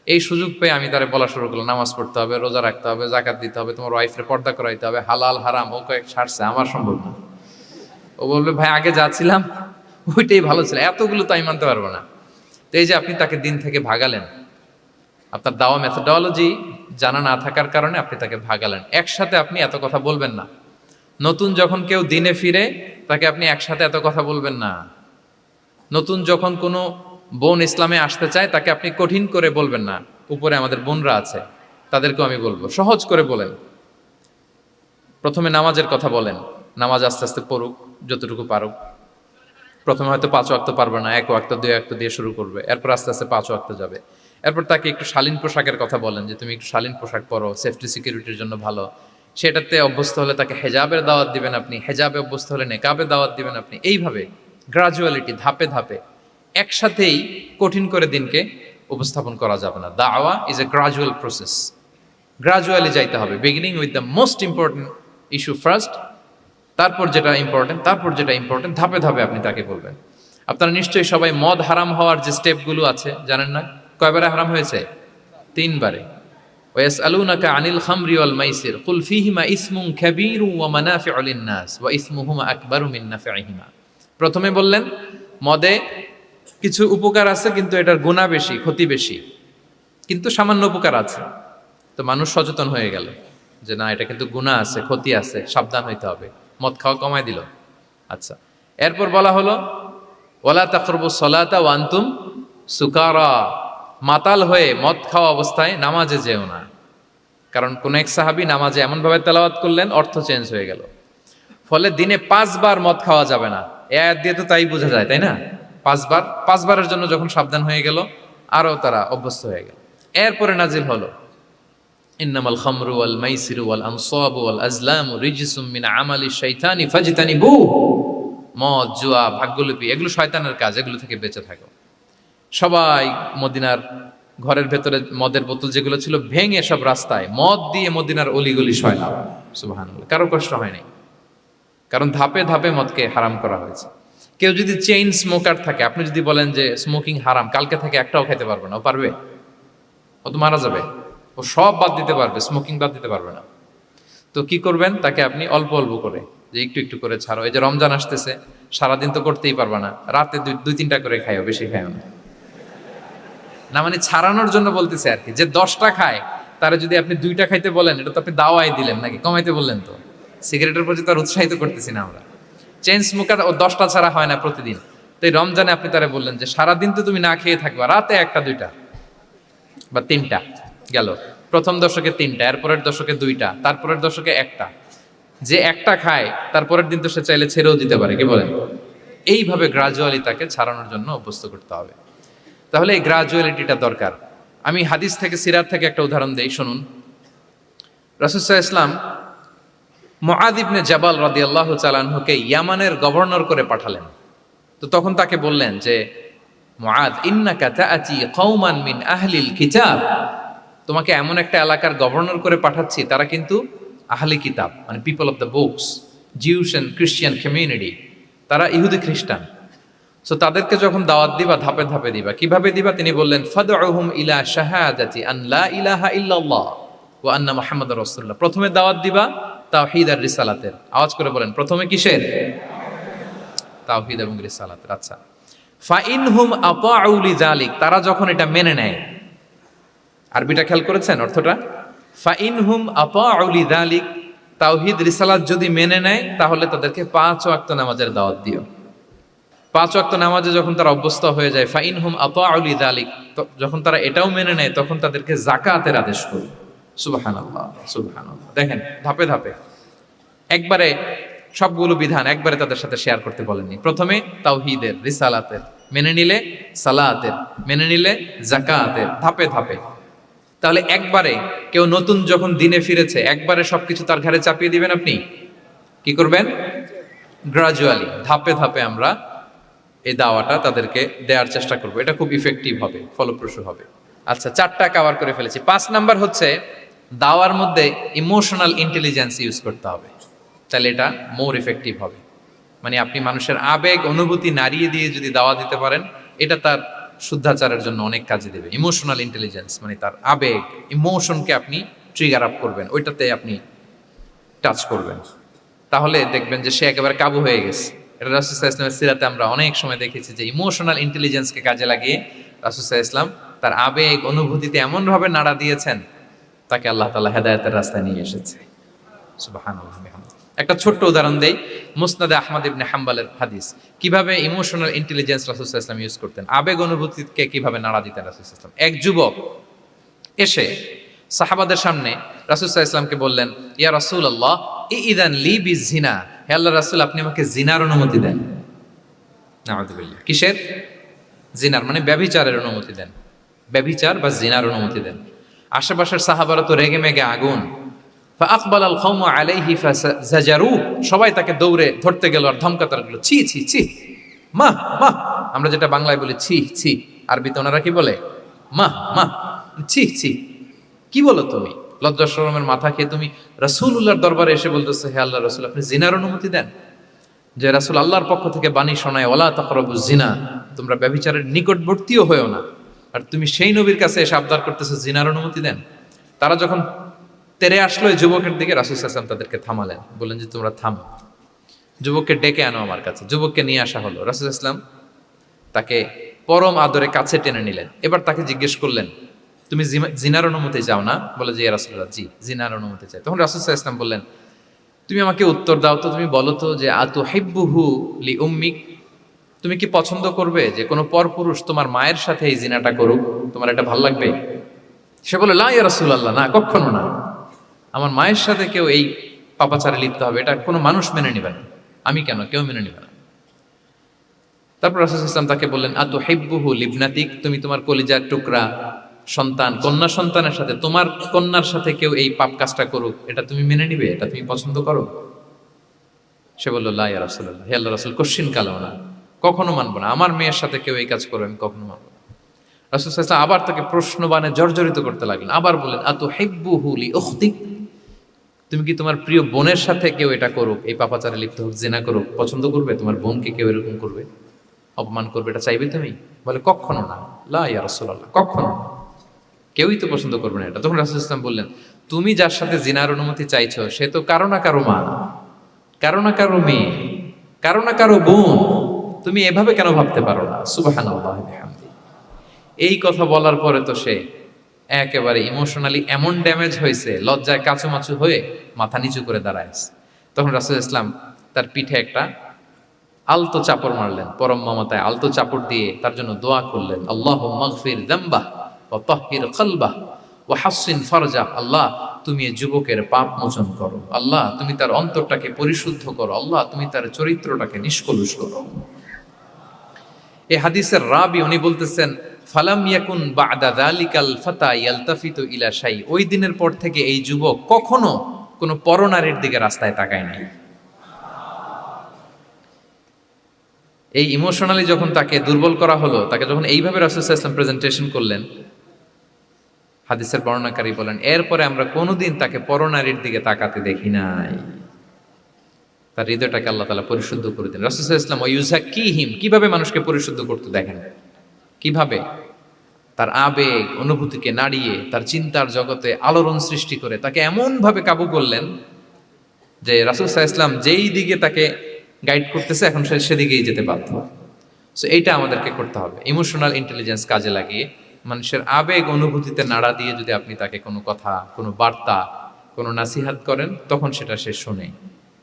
এই সুযোগ পেয়ে আমি তারে বলা শুরু করলাম, নামাজ পড়তে হবে, রোজা রাখতে হবে, জাকাত দিতে হবে, তোমার ওয়াইফরে পর্দা করাইতে হবে, হালাল হারাম ও কয়েক ছাড়ছে, আমার সম্ভব না। ও বলবে ভাই আগে যা ছিলাম ওইটাই ভালো ছিল, এতগুলো তো আমি মানতে পারবো না। তো এই যে আপনি তাকে দিন থেকে ভাগালেন, আপনার দাওয়া মেথোডোলজি জানা না থাকার কারণে আপনি তাকে ভাগালেন। একসাথে আপনি এত কথা বলবেন না। নতুন যখন কেউ দিনে ফিরে তাকে আপনি একসাথে এত কথা বলবেন না। নতুন যখন কোনো বোন ইসলামে আসতে চায় তাকে আপনি কঠিন করে বলবেন না। উপরে আমাদের বোনরা আছে, তাদেরকেও আমি বলবো সহজ করে বলেন। প্রথমে নামাজের কথা বলেন, নামাজ আস্তে আস্তে পড়ুক যতটুকু পারুক। প্রথমে হয়তো 5 ওয়াক্ত পারবে না, 1 ওয়াক্ত 2 ওয়াক্ত দিয়ে শুরু করবে, এরপর আস্তে আস্তে 5 ওয়াক্ত যাবে। এরপর তাকে একটু শালীন পোশাকের কথা বলেন, যে তুমি একটু শালীন পোশাক পরো, সেফটি সিকিউরিটির জন্য ভালো। সেটাতে অভ্যস্ত হলে তাকে হেজাবের দাওয়াত দিবেন আপনি, হেজাবে অভ্যস্ত হলে নেকাবে দাওয়াত দিবেন আপনি। এইভাবে গ্রাজুয়ালিটি, ধাপে ধাপে, একসাথেই কঠিন করে দিনকে উপস্থাপন করা যাবে না। দাওয়া is a gradual process, gradually যাইতে হবে। Beginning with the most important issue first, তারপর যেটা ইম্পর্টেন্ট, তারপর যেটা ইম্পর্টেন্ট, ধাপে ধাপে আপনি তাকে বলবেন। আপনারা নিশ্চয়ই সবাই মদ হারাম হওয়ার যে স্টেপগুলো আছে জানেন না? কয়বারে হারাম হয়েছে? 3 বারে। ওয়াসআলুনাকা আনিল খামরি ওয়াল মাইসির কুল ফীহিমা ইসমুন কাবীরু ওয়া মানাফিউ লিন-নাস ওয়া ইসমুহুমা আকবারু মিন নাফিহিমা। প্রথমে বললেন মদে কিছু উপকার আছে কিন্তু এটার গুনাহ বেশি, ক্ষতি বেশি, কিন্তু সামান্য উপকার আছে। তো মানুষ সচেতন হয়ে গেল যে না, এটা কিন্তু গুনাহ আছে, ক্ষতি আছে, সাবধান হইতে হবে। মদ খাওয়া কমায় দিল। আচ্ছা, এরপর বলা হলো ওয়ালা তাকরাবুস সালাতা ওয়া আনতুম সুকারা, মাতাল হয়ে মদ খাওয়া অবস্থায় নামাজে যেও না। কারণ কোন এক সাহাবী নামাজে এমনভাবে তেলাওয়াত করলেন, অর্থ চেঞ্জ হয়ে গেল। ফলে দিনে 5 বার মদ খাওয়া যাবে না। এই আয়াত দিয়ে তো তাই বোঝা যায়, তাই না? 5 বারের জন্য যখন সাবধান হয়ে গেল, আরও তারা অভ্যস্ত হয়ে গেল। এরপরে নাজিল হলো ইন্নামাল খামরু ওয়াল মাইসিরু ওয়াল আনসাবু ওয়াল আজলামু রিজসুম মিন আমালিশ শাইতানি ফাজতানিবু। মদ, জুয়া, ভাগ্যলিপি এগুলো শয়তানের কাজ, এগুলো থেকে বেঁচে থাকো। সবাই মদিনার ঘরের ভেতরে মদের বোতল যেগুলো ছিল ভেঙে সব রাস্তায় মদ দিয়ে মদিনার অলিগলি সয়লাম। সুবহানাল্লাহ, কারো কষ্ট হয়নি, কারণ ধাপে ধাপে মদকে হারাম করা হয়েছে। কেউ যদি চেইন স্মোকার থাকে, আপনি যদি বলেন যে স্মোকিং হারাম, কালকে থেকে একটাও খেতে পারবে না, ও পারবে? ও তো মারা যাবে। ও সব বাদ দিতে পারবে, স্মোকিং বাদ দিতে পারবে না। তো কি করবেন? তাকে আপনি অল্প অল্প করে, যে একটু একটু করে ছাড়ো। এই যে রমজান আসতেছে, সারাদিন তো করতেই পারবে না, রাতে দুই তিনটা করে খাইও, বেশি খাইও না। না মানে ছাড়ানোর জন্য বলতেছে আর কি। যে 10টা খায় তারা যদি আপনি 2টা খাইতে বলেন, এটা তো আপনি দাওয়াই দিলেন নাকি, কমাইতে বললেন তো। সিগারেটের প্রতি তার উৎসাহিত করতেছি না আমরা। চেইন স্মোকার ও 10টা ছাড়া হয় না প্রতিদিন। তো এই রমজানে আপনি তারা বললেন যে সারাদিন তো তুমি না খেয়ে থাকবা, রাতে 1টা 2টা বা 3টা গেল। প্রথম দশকে 3টা, এরপরের দশকে 2টা, তারপরের দশকে 1টা। যে 1টা খায় তারপরের দিন তো সে চাইলে ছেড়েও দিতে পারে, কি বলেন? এইভাবে গ্রাজুয়ালি তাকে ছাড়ানোর জন্য অভ্যস্ত করতে হবে। তাহলে এই গ্রাজুয়ালিটিটা দরকার। আমি হাদিস থেকে, সিরাত থেকে একটা উদাহরণ দেই, শুনুন। রাসূল সাল্লাল্লাহু আলাইহি ওয়াসাল্লাম মুআয ইবনে জাবাল রাদিয়াল্লাহু তাআলা আনহুকে ইয়ামানের গভর্নর করে পাঠালেন। তো তখন তাকে বললেন যে মুআয, ইন্নাকা তাআতি কওমান মিন আহলিল কিতাব, তোমাকে এমন একটা এলাকার গভর্নর করে পাঠাচ্ছি, তারা কিন্তু আহলি কিতাব, মানে people of the books, Jews and Christian community, তারা ইহুদি খ্রিস্টান। সো তাদেরকে যখন দাওয়াত দিবা, ধাপে ধাপে দিবা। কিভাবে দিবা? তিনি বললেন, ফাদউহুম ইলা শাহাদাতি আন লা ইলাহা ইল্লাল্লাহ ওয়া আন্না মুহাম্মাদুর রাসূলুল্লাহ। প্রথমে দাওয়াত দিবা তাওহীদ আর রিসালাতের। আওয়াজ করে বলেন, প্রথমে কিসের? তাওহীদ এবং রিসালাতের। আচ্ছা, ফাইনহুম আতাউ লিযালিক, তারা যখন এটা মেনে নেয়। আরবিটা খেয়াল করেছেন অর্থটা? ফাইনহুম আতাউ লিযালিক, তাওহীদ রিসালাত যদি মেনে নেয়, তাহলে তাদেরকে 5 ওয়াক্ত নামাজের দাওয়াত দিও। 5 ওয়াক্ত নামাজে যখন তারা অভ্যস্ত হয়ে যায়, ফাইনহুম আতাউ লিযালিক, যখন তারা এটাও মেনে নেয়, তখন তাদেরকে যাকাতের আদেশ করো। সুবহানাল্লাহ, সুবহানাল্লাহ। দেখেন, ধাপে ধাপে, একবারে সবগুলো বিধান একবারে তাদের সাথে শেয়ার করতে বলেননি। প্রথমে তাওহীদের, রিসালাতের, মেনে নিলে সালাতের, মেনে নিলে যাকাতের, ধাপে ধাপে। তাহলে একবারে কেউ নতুন যখন দিনে ফিরেছে, একবারে সবকিছু তার ঘাড়ে চাপিয়ে দিবেন আপনি? কি করবেন? গ্রাজুয়ালি, ধাপে ধাপে আমরা এই দাওয়াটা তাদেরকে দেওয়ার চেষ্টা করব। এটা খুব ইফেক্টিভ হবে, ফলপ্রসূ হবে। আচ্ছা, 4টা কভার করে ফেলেছি। 5 নাম্বার হচ্ছে দাওয়ার মধ্যে ইমোশনাল ইন্টেলিজেন্স ইউজ করতে হবে, তাহলে এটা মোর ইফেক্টিভ হবে। মানে আপনি মানুষের আবেগ অনুভূতি নাড়িয়ে দিয়ে যদি দাওয়া দিতে পারেন, এটা তার শুদ্ধাচারের জন্য অনেক কাজে দেবে। ইমোশনাল ইন্টেলিজেন্স মানে তার আবেগ, ইমোশনকে আপনি ট্রিগার আপ করবেন, ওইটাতে আপনি টাচ করবেন, তাহলে দেখবেন যে সে একেবারে কাবু হয়ে গেছে। এটা রাসূল সাল্লাল্লাহু আলাইহি ওয়াসাল্লামের সিরাতে আমরা অনেক সময় দেখেছি যে ইমোশনাল ইন্টেলিজেন্সকে কাজে লাগিয়ে রাসূল সাল্লাল্লাহু আলাইহি ওয়াসাল্লাম তার আবেগ অনুভূতিতে এমনভাবে নাড়া দিয়েছেন, তাকে আল্লাহ তাআলা হেদায়েতের রাস্তায় নিয়ে এসেছে। সুবহানাল্লাহ। একটা ছোট্ট উদাহরণ দেই, মুসনাদে আহমদ ইবনে হাম্বলের হাদিস, কিভাবে ইমোশনাল ইন্টেলিজেন্স রাসূল সাল্লাল্লাহু আলাইহি ওয়াসাল্লাম ইউজ করতেন, আবেগ অনুভূতিকে কিভাবে নাড়া দিতেন রাসূল সাল্লাল্লাহু আলাইহি ওয়াসাল্লাম। এক যুবক এসে সাহাবাদের সামনে রাসূল সাল্লাল্লাহু আলাইহি ওয়াসাল্লামকে বললেন, ইয়া রাসূলুল্লাহ ইযান লি বিজিনা, হে আল্লাহর রাসূল, আপনি আমাকে জিনার অনুমতি দেন। নাউযুবিল্লাহ। কিসের? জিনার, মানে ব্যভিচারের অনুমতি দেন। ব্যভিচার বা জিনার অনুমতি দেন। আশেপাশের সাহাবারা তো রেগে মেগে আগুন। ফাআকবাল আল কওমু আলাইহি ফাজাজারু, সবাই তাকে দৌড়ে ধরতে গেল আর ধমকাতে লাগলো, ছি ছি ছি, মা মা। আমরা যেটা বাংলায় বলি ছি ছি, আরবিতে ওনারা কি বলে? মা মা, ছি ছি, কি বলো তুমি? লজ্জা শরমের মাথা খেয়ে তুমি রাসূলুল্লাহর দরবারে এসে বলতেছে, হে আল্লাহর রাসূল, আপনি জিনার অনুমতি দেন। যে রাসূল আল্লাহর পক্ষ থেকে বাণী শোনায়, ওয়ালা তাকরাবুজ জিনা, তোমরা ব্যভিচারের নিকটবর্তীও হয়ো না, আর তুমি সেই নবীর কাছে এসে আবদার করতেছো জিনার অনুমতি দেন। তারা যখন তেরে আসলো এই যুবকের দিকে, রাসূল সাল্লাল্লাহু আলাইহি ওয়াসাল্লাম তাদেরকে থামালেন, বললেন যে তোমরা থামো, যুবককে ডেকে আনো আমার কাছে। যুবককে নিয়ে আসা হলো। রাসূল সাল্লাল্লাহু আলাইহি ওয়াসাল্লাম তাকে পরম আদরে কাছে টেনে নিলেন। এবার তাকে জিজ্ঞেস করলেন, তুমি জিনার অনুমতি চাও না? বলে যে ইয়া রাসূলুল্লাহ, জি, জিনার অনুমতি চাই। তখন রাসূল সাল্লাল্লাহু আলাইহি ওয়াসাল্লাম বললেন, তুমি আমাকে উত্তর দাও তো, তুমি বলো তো যে আতুহিব্বুহু লি উম্মিক, তুমি কি পছন্দ করবে যে কোনো পরপুরুষ তোমার মায়ের সাথে এই জিনাটা করুক? তোমার এটা ভালো লাগবে? সে বলে, লা ইয়া রাসূলুল্লাহ, না, কখনো না, আমার মায়ের সাথে কেউ এই পাপাচারে লিপ্ত হবে, এটা কোনো মানুষ মেনে নেবে না। আমি কেন, কেউ মেনে নেবে না। তারপর রাসূল সাল্লাল্লাহু আলাইহি ওয়াসাল্লাম তাকে বললেন, আতুহিব্বুহু লিবনাতিক, তুমি তোমার কলিজার টুকরা সন্তান, কন্যা সন্তানের সাথে, তোমার কন্যার সাথে কেউ এই পাপ কাজটা করুক, এটা তুমি মেনে নিবে? এটা তুমি পছন্দ করো? সে বলল, লা ইয়া রাসূলুল্লাহ, হে আল্লাহর রাসূল, কশিন কালেও না, কখনো মানবো না। আমার মেয়ের সাথে কেউ এই কাজ করবে, আমি কখনো মানবো না। রাসূল সাল্লাল্লাহু আলাইহি ওয়াসাল্লাম আবার তাকে প্রশ্নবাণে জর্জরিত করতে লাগলেন। আবার বললেন, আতুহিব্বুহু লিউখতিক, তুমি কি তোমার প্রিয় বোনের সাথে কেউ এটা করুক, এই পাপাচারে লিপ্ত হোক, জিনা করুক, পছন্দ করবে? তোমার বোনকে কেউ এরকম করবে, অপমান করবে, এটা চাইবে তুমি? বলে, কখনো না, লা ইয়া রাসূলুল্লাহ, কখনো না, কেউই তো পছন্দ করবে না এটা। তখন রাসূল সাল্লাল্লাহু আলাইহি ওয়াসাল্লাম বললেন, তুমি যার সাথে জিনার অনুমতি চাইছো, সে তো কারো না কারো মা, কারো না কারো মেয়ে, কারো না কারো বোন। তুমি এভাবে কেন ভাবতে পারো না? সুবহানাল্লাহ বিহামদি। এই কথা বলার পরে তো সে একেবারে ইমোশনালি এমন ড্যামেজ হয়েছে, লজ্জায় কাচুমাচু হয়ে মাথা নিচু করে দাঁড়ায়। তখন রাসূল ইসলাম তার পিঠে একটা আলতো চাপড় মারলেন, পরম মমতায় আলতো চাপড় দিয়ে তার জন্য দোয়া করলেন, আল্লাহুম্মা গফির যামবাহ ওয়া তাহহির কলবাহ ওয়া হাসসিন ফারজাহ। আল্লাহ, তুমি এই যুবকের পাপ মোচন করো। আল্লাহ, তুমি তার অন্তরটাকে পরিশুদ্ধ করো। আল্লাহ, তুমি তার চরিত্রটাকে নিষ্কলুষ করো। এই হাদিসের রাবি উনি বলতেছেন, ফালাম ইয়াকুন বা'দা যালিকাল ফাতা ইয়ালতাফিতু ইলা শাই, ওই দিনের পর থেকে এই যুবক কখনো কোনো পরনারীর দিকে রাস্তায় তাকায় নাই। এই ইমোশনালি যখন তাকে দুর্বল করা হলো, তাকে যখন এইভাবে রাসূল সাল্লাল্লাহু আলাইহি ওয়াসাল্লাম প্রেজেন্টেশন করলেন, হাদিসের বর্ণনাকারী বলেন, এরপরে আমরা কোনোদিন তাকে পরনারীর দিকে তাকাতে দেখি নাই। তার হৃদয়টাকে আল্লাহ তাআলা পরিশুদ্ধ করে দিলেন। রাসূল সাল্লাল্লাহু আলাইহি ওয়াসাল্লাম ওয়ায়ুযাক্কিহিম, কিভাবে মানুষকে পরিশুদ্ধ করতে দেখেন, কিভাবে তার আবেগ অনুভূতিকে নাড়িয়ে তার চিন্তার জগতে আলোড়ন সৃষ্টি করে তাকে এমনভাবে কাবু করলেন যে রাসূল সাল্লাল্লাহু আলাইহি ওয়াসাল্লাম যেই দিকে তাকে গাইড করতেছে, এখন সে সেদিকেই যেতে বাধ্য। সো এইটা আমাদেরকে করতে হবে, ইমোশনাল ইন্টেলিজেন্স কাজে লাগিয়ে মানুষের আবেগ অনুভূতিতে নাড়া দিয়ে যদি আপনি তাকে কোনো কথা, কোনো বার্তা, কোনো নাসিহাত করেন, তখন সেটা সে শোনে।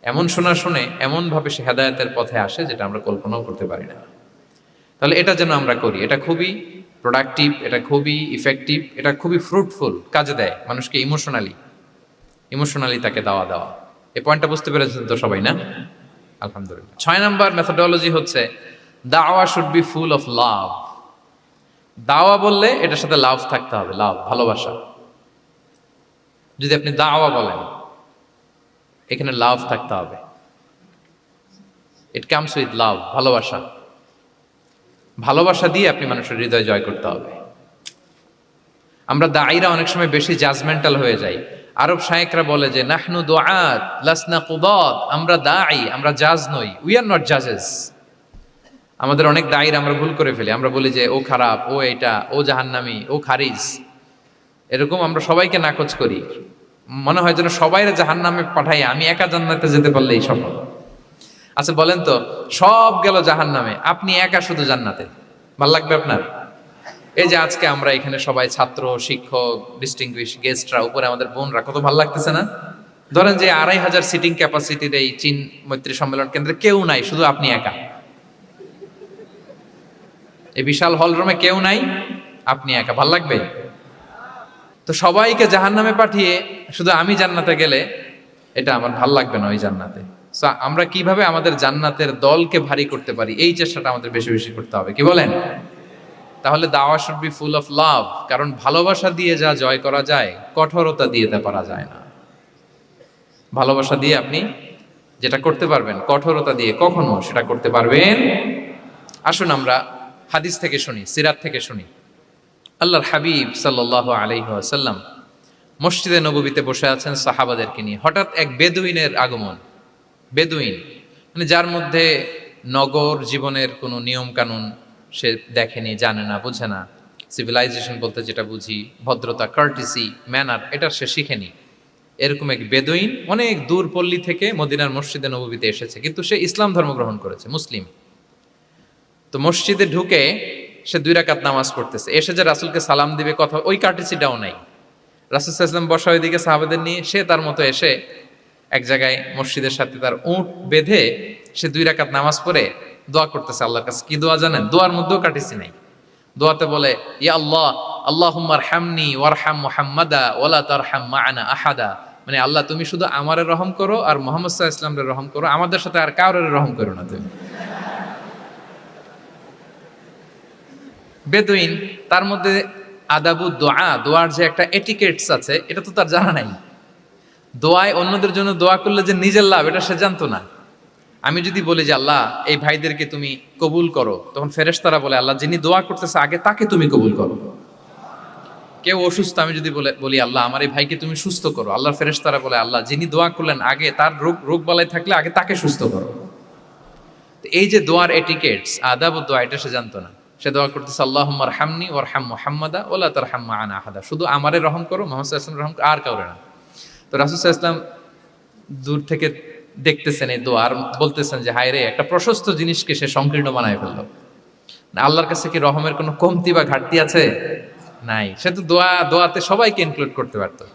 এমন শুনে এমনভাবে সে হেদায়েতের পথে আসে যেটা আমরা কল্পনাও করতে পারি না। তাহলে এটা যেন আমরা করি, এটা খুবই প্রোডাক্টিভ, এটা খুবই ইফেক্টিভ, এটা খুবই ফ্রুটফুল কাজে দেয় মানুষকে। ইমোশনালি তাকে দেওয়া। এই পয়েন্টটা বুঝতে পেরেছেন তো সবাই, না? আলহামদুলিল্লাহ। 6 নাম্বার মেথোডোলজি হচ্ছে, দাওয়া should be full of love. দাওয়া বললে এটার সাথে লাভ থাকতে হবে, লাভ, ভালোবাসা। যদি আপনি দাওয়া বলেন, এখানে লাভ থাকতে হবে। ইট কামস উইথ লাভ, ভালোবাসা। ভালোবাসা দিয়ে আপনি মানুষের হৃদয় জয় করতে হবে। আমরা দায়ীরা অনেক সময় বেশি জাজমেন্টাল হয়ে যাই। আরব শায়েকরা বলে যে, নাহনু দুআত লাসনা কুদাত, আমরা দায়ী, আমরা জাজ নই, উই আর নট জাজেস। আমাদের অনেক দায়ীরা আমরা ভুল করে ফেলি। আমরা বলি যে ও খারাপ, ও এটা, ও জাহান্নামী, ও খারিজ, এরকম আমরা সবাইকে নাকচ করি। মনে হয় যেন সবাইরে জাহান্নামে পাঠাই, আমি একা জান্নাতে যেতে পারলেই সফল। আচ্ছা বলেন তো, সব গেল জাহান্নামে, আপনি একা শুধু জান্নাতে, ভাল লাগবে আপনার? এই যে আজকে আমরা এখানে সবাই ছাত্র, শিক্ষক, ডিস্টিংগুইশ গেস্টরা, উপরে আমাদের বোনরা, কত ভালো লাগতেছে না? ধরেন যে 2500 সিটিং ক্যাপাসিটির এই চীন মৈত্রী সম্মেলন কেন্দ্রে কেউ নাই, শুধু আপনি একা। এই বিশাল হল রুমে কেউ নাই, আপনি একা, ভাল লাগবে? তো সবাইকে জাহান্নামে পাঠিয়ে শুধু আমি জান্নাতে গেলে এটা আমার ভাল লাগবে না, ওই জান্নাতে। আমরা কিভাবে আমাদের জান্নাতের দলকে ভারী করতে পারি, এই চেষ্টাটা আমাদের বেশি বেশি করতে হবে, কি বলেন? তাহলে দাওয়া should be full of love, কারণ ভালোবাসা দিয়ে যা জয় করা যায়, কঠোরতা দিয়ে তা পারা যায় না। ভালোবাসা দিয়ে আপনি যেটা করতে পারবেন, কঠোরতা দিয়ে কখনো সেটা করতে পারবেন। আসুন আমরা হাদিস থেকে শুনি, সিরাত থেকে শুনি। আল্লাহর হাবিব সাল্লাল্লাহু আলাইহি ওয়াসাল্লাম মসজিদে নববীতে বসে আছেন সাহাবাদেরকে নিয়ে। হঠাৎ এক বেদুইনের আগমন। বেদুইন মানে যার মধ্যে নগর জীবনের কোনো নিয়ম কানুন সে দেখেনি, জানে না, বুঝে না। সিভিলাইজেশন বলতে যেটা বুঝি, ভদ্রতা, কার্টিসি, ম্যানার, এটা সে শিখেনি। এরকম এক বেদুইন অনেক দূর পল্লী থেকে মদিনার মসজিদে নববীতে এসেছে, কিন্তু সে ইসলাম ধর্ম গ্রহণ করেছে, মুসলিম। তো মসজিদে ঢুকে সে 2 রাকাত নামাজ পড়তেছে। এসে যে রাসূলকে সালাম দিবে, কথা, ওই কার্টিসিটাও নাই। রাসূল সাল্লাল্লাহু আলাইহি ওয়াসাল্লাম বসা ওইদিকে সাহাবাদের নিয়ে, সে তার মতো এসে এক জায়গায় মসজিদের সাথে তার উট বেঁধে সে 2 রাকাত নামাজ পড়ে দোয়া করতেছে আল্লাহর কাছে। কি দোয়া জানেন? দোয়ার মধ্যেও কাটিসি নাই। দোয়াতে বলে, ইয়া আল্লাহ, আল্লাহুম্মা আরহামনি ওয়ারহাম মুহাম্মাদা ওয়ালা তারহাম মা'ানা আহাদা। মানে আল্লাহ, তুমি শুধু আমারে রহম করো আর মুহাম্মদ সাল্লাল্লাহু আলাইহি ওয়াসাল্লামের রহম করো, আমাদের সাথে আর কাউরে রহম করো না তুমি। বেদুইন, তার মধ্যে আদাবু দোয়া, দোয়ার যে একটা এটিকেটস আছে এটা তো তার জানা নাই। দোয়ায় অন্যদের জন্য দোয়া করলে যে নিজের লাভ এটা সে জানতো না। আমি যদি বলি যে আল্লাহ এই ভাইদেরকে তুমি কবুল করো, তখন ফেরেশতারা বলে আল্লাহ যিনি দোয়া করতেছে আগে তাকে তুমি কবুল করো। কেউ অসুস্থ, আমি যদি বলি আল্লাহ আমার এই ভাইকে তুমি সুস্থ করো, আল্লাহর ফেরেশতারা বলে আল্লাহ যিনি দোয়া করলেন আগে তার রোগ বালাই থাকলে আগে তাকে সুস্থ করো। তো এই যে দোয়ার এটিকেটস, আদাব ও দোয়া, এটা সে জানতো না। সে দোয়া করতেছে আল্লাহুম্মা আরহামনি ওয়ারহাম মুহাম্মাদা ওয়ালা তারহাম মা'ানা আহাদা, শুধু আমারে রহম করো, মুহাম্মদ সাল্লাল্লাহু আলাইহি ওয়াসাল্লাম রহম আর কাউরে না। তো রাসূল সাল্লাল্লাহু আলাইহি ওয়াসাল্লাম দূর থেকে দেখতেছেন এই দোয়া আর বলতেছেন যে হায় রে, একটা প্রশস্ত জিনিসকে সে সংকীর্ণ বানায় ফেললো। আল্লাহর কাছে কি রহমের কোনো কমতি বা ঘাটতি আছে? নাই। সে তো দোয়াতে সবাইকে ইনক্লুড করতে পারতো।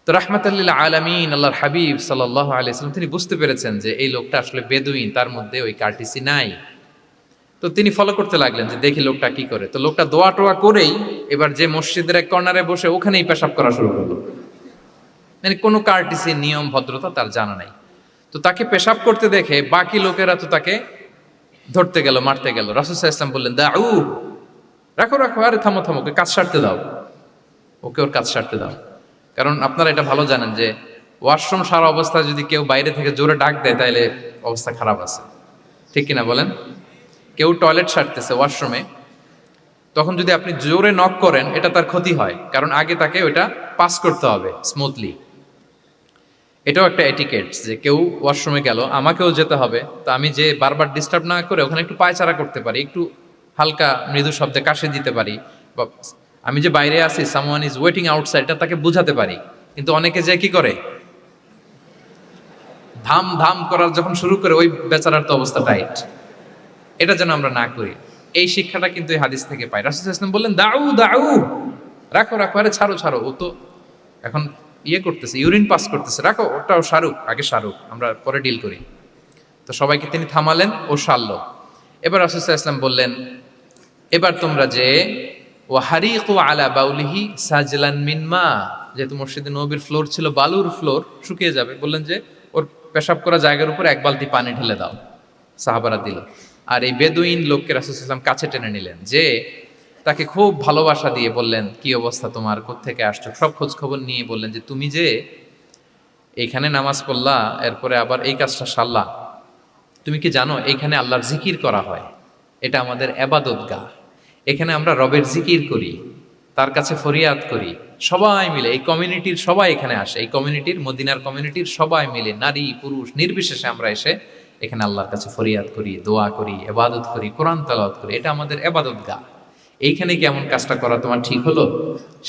তো রাহমাতাল লিল আলামিন আল্লাহর হাবিব সাল্লাল্লাহু আলাইহি ওয়াসাল্লাম তিনি বুঝতে পেরেছেন যে এই লোকটা আসলে বেদুইন, তার মধ্যে ওই কার্টিসি নাই। তো তিনি ফলো করতে লাগলেন যে দেখি লোকটা কি করে। তো লোকটা দোয়া টোয়া করেই এবার যে মসজিদের এক কর্নারে বসে ওখানেই পেশাব করা শুরু করলো। মানে কোনো কার্টিসি, নিয়ম, ভদ্রতা তার জানা নাই। তো তাকে পেশাব করতে দেখে বাকি লোকেরা তো তাকে ধরতে গেল, মারতে গেল। রাসূল সাল্লাল্লাহু আলাইহি ওয়াসাল্লাম বললেন দাউ, রাখো রাখো, আরে থামো থামো, ওকে কাজ সারতে দাও, ওকে ওর কাজ সারতে দাও। কারণ আপনারা এটা ভালো জানেন যে ওয়াশরুম সারা অবস্থায় যদি কেউ বাইরে থেকে জোরে ডাক দেয় তাহলে অবস্থা খারাপ আছে, ঠিক কিনা বলেন? কেউ টয়লেট সারতেছে ওয়াশরুমে, তখন যদি আপনি জোরে নক করেন এটা তার ক্ষতি হয়, কারণ আগে তাকে ওইটা পাস করতে হবে স্মুথলি। এটাও একটা এটিকেটস যে কেউ ওয়াশরুমে গেল, আমাকেও যেতে হবে, তো আমি যে বারবার ডিস্টার্ব না করে ওখানে একটু পায়চারা করতে পারি, একটু হালকা মৃদু শব্দে কাশি দিতে পারি, বা আমি যে বাইরে আছি সামওয়ান ইজ ওয়েটিং আউটসাইড এটা তাকে বুঝাতে পারি। কিন্তু অনেকে যে কি করে, ধাম ধাম করার যখন শুরু করে ওই বেচারার তো অবস্থা টাইট। এটা যেন আমরা না করি, এই শিক্ষাটা কিন্তু এই হাদিস থেকে পাই। রাসূল সাল্লাল্লাহু আলাইহি ওয়াসাল্লাম বললেন দাউ দাউ, রাখো রাখো, আরে ছাড়ো ছাড়ো, ও তো এখন করতেছে, ইউরিন পাস করতেছে, রাখো, ওটাও সারুক, আগে সারুক, আমরা পরে ডিল করি। তো সবাইকে তিনি থামালেন, ও সারলো। এবার রাসূল সাল্লাল্লাহু আলাইহি ওয়াসাল্লাম বললেন এবার তোমরা যে ওয়াহারিকু আলা বাউলিহি সাজলান মিন মা, যেহেতু মসজিদে নববীর ফ্লোর ছিল বালুর ফ্লোর, শুকিয়ে যাবে, বললেন যে ওর পেশাব করা জায়গার উপর এক বালতি পানি ঢেলে দাও। সাহাবারা দিল। আর এই বেদুইন লোককে রাসূল সাল্লাল্লাহু আলাইহি ওয়াসাল্লাম কাছে টেনে নিলেন, যে তাকে খুব ভালোবাসা দিয়ে বললেন কি অবস্থা তোমার, কোত্থেকে আসছো, সব খোঁজ খবর নিয়ে বললেন যে তুমি যে এইখানে নামাজ পড়লা এরপরে আবার এই কাজটা সারলা, তুমি কি জানো এইখানে আল্লাহর জিকির করা হয়, এটা আমাদের ইবাদতগাহ, এখানে আমরা রবের জিকির করি, তার কাছে ফরিয়াদ করি, সবাই মিলে এই কমিউনিটির সবাই এখানে আসে, এই কমিউনিটির, মদিনার কমিউনিটির সবাই মিলে নারী পুরুষ নির্বিশেষে আমরা এসে এখানে আল্লাহর কাছে ফরিয়াদ করি, দোয়া করি, ইবাদত করি, কোরআন তেলাওয়াত করি, এটা আমাদের ইবাদতগাহ। এইখানে কি এমন কাজটা করা তোমার ঠিক হলো?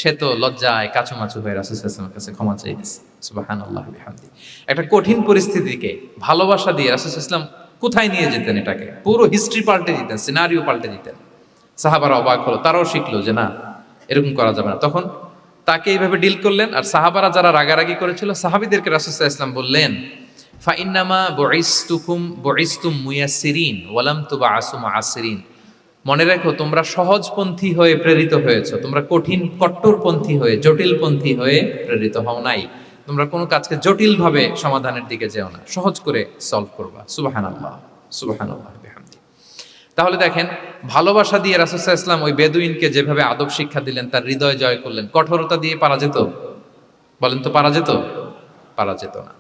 সে তো লজ্জায় কাচুমাচু হয়ে রাসূল সাল্লাল্লাহু আলাইহি ওয়াসাল্লামের কাছে ক্ষমা চাইছে। সুবহানাল্লাহ বিহামদি। একটা কঠিন পরিস্থিতিকে ভালোবাসা দিয়ে রাসূল সাল্লাল্লাহু আলাইহি ওয়াসাল্লাম কোথায় নিয়ে যেতেন, এটাকে পুরো হিস্ট্রি পাল্টে দিতেন, সিনারিও পাল্টে দিতেন। সাহাবারা অবাক হলো, তারাও শিখলো যে না, এরকম করা যাবে না। তখন তাকে এইভাবে ডিল করলেন। আর সাহাবারা যারা রাগারাগি করেছিল সাহাবীদেরকে রাসূল সাল্লাল্লাহু আলাইহি ওয়াসাল্লাম বললেন ফাইন্নামা বুইসতুম মুয়াসসিরিন ওয়া লাম তুবআসু মুআসসিরিন, মনে রাখো তোমরা সহজপন্থী হয়ে প্রেরিত হয়েছো, তোমরা কঠিন কট্টরপন্থী হয়ে জটিলপন্থী হয়ে প্রেরিত হও নাই। তোমরা কোনো কাজকে জটিলভাবে সমাধানের দিকে যেও না, সহজ করে সলভ করবা। সুবহানাল্লাহ সুবহানাল্লাহ বিহামদি। তাহলে দেখেন, ভালোবাসা দিয়ে রাসূল সাল্লাল্লাহু আলাইহি ওয়াসাল্লাম ওই বেদুইনকে যেভাবে আদব শিক্ষা দিলেন, তার হৃদয় জয় করলেন, কঠোরতা দিয়ে পারা যেত? বলেন তো পারা যেত? পারা যেত না।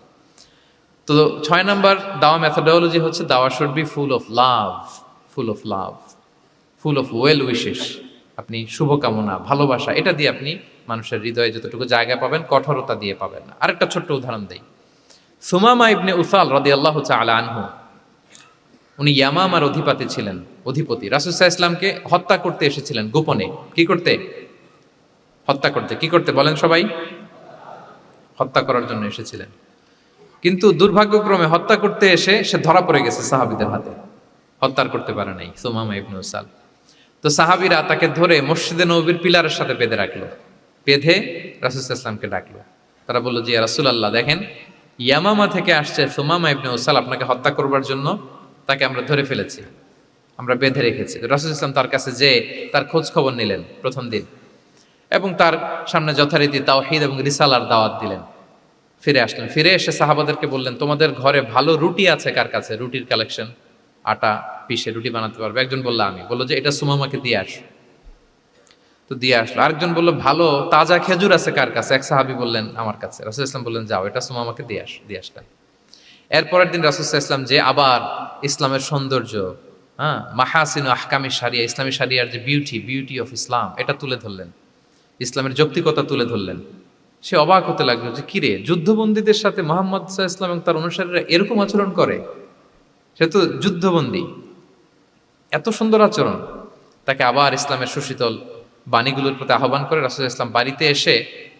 তো 6 নাম্বার দাওয়া মেথোডোলজি হচ্ছে দাওয়া should be full of love, full of love, full of well wishes. আপনি শুভকামনা, ভালোবাসা, এটা দিয়ে আপনি মানুষের হৃদয়ে যতটুকু জায়গা পাবেন, কঠোরতা দিয়ে পাবেন না। আরেকটা ছোট্ট উদাহরণ দেই। সুমামা ইবনে উসাল রাদিয়াল্লাহু তাআলা আনহু, উনি ইয়ামামার অধিপতি ছিলেন, অধিপতি। রাসূল সাল্লাল্লাহু আলাইহি ওয়াসাল্লামকে হত্যা করতে এসেছিলেন গোপনে। কি করতে? হত্যা করতে। কি করতে বলেন সবাই? হত্যা করার জন্য এসেছিলেন। কিন্তু দুর্ভাগ্যক্রমে হত্যা করতে এসে সে ধরা পড়ে গেছে সাহাবীদের হাতে, হত্যার করতে পারে নাই সুমামা ইবনে উসাল। তো সাহাবীরা তাকে ধরে মসজিদে নববীর পিলারের সাথে বেঁধে রাখলো, বেঁধে রাসূল সাল্লাল্লাহু আলাইহি ওয়াসাল্লামকে ডাকলো। তারা বলল যে ইয়া রাসূলুল্লাহ, দেখেন ইয়ামামা থেকে আসছে সুমামা ইবনে উসাল আপনাকে হত্যা করবার জন্য, তাকে আমরা ধরে ফেলেছি, আমরা বেঁধে রেখেছি। রাসূল সাল্লাল্লাহু আলাইহি ওয়াসাল্লাম তার কাছে যে তার খোঁজ খবর নিলেন প্রথম দিন, এবং তার সামনে যথারীতি তাওহীদ এবং রিসালার দাওয়াত দিলেন। ফিরে আসলেন, ফিরে এসে সাহাবাদেরকে বললেন তোমাদের ঘরে ভালো রুটি আছে কার কাছে, রুটির কালেকশন, আটা পিষে রুটি বানাতে পারবে। একজন বলল আমি, বললো যে এটা সুমামাকে দিয়ে আস। তো দিয়ে আসলো। আরেকজন বললো ভালো তাজা খেজুর আছে কার কাছে? এক সাহাবী বললেন আমার কাছে। রাসূল ইসলাম বললেন যাও, এটা সুমামাকে দিয়ে আসলেন। এরপরের দিন রাসূল ইসলাম যে আবার ইসলামের সৌন্দর্য, হ্যাঁ, মাহাসিনু আহকামি শারিয়া, ইসলামী শারিয়ার যে বিউটি অফ ইসলাম, এটা তুলে ধরলেন, ইসলামের যৌক্তিকতা তুলে ধরলেন। সে অবাক হতে লাগলো যে কিরে, যুদ্ধবন্দীদের সাথে মুহাম্মদ সাল্লাল্লাহু আলাইহি ওয়াসাল্লাম এবং তার অনুসারীরা এরকম আচরণ করে? সে তো যুদ্ধবন্দী, এত সুন্দর আচরণ। তাকে আবার ইসলামের সুশীতল বাণীগুলোর প্রতি আহ্বান করে রাসূল ইসলাম বাড়িতে এসে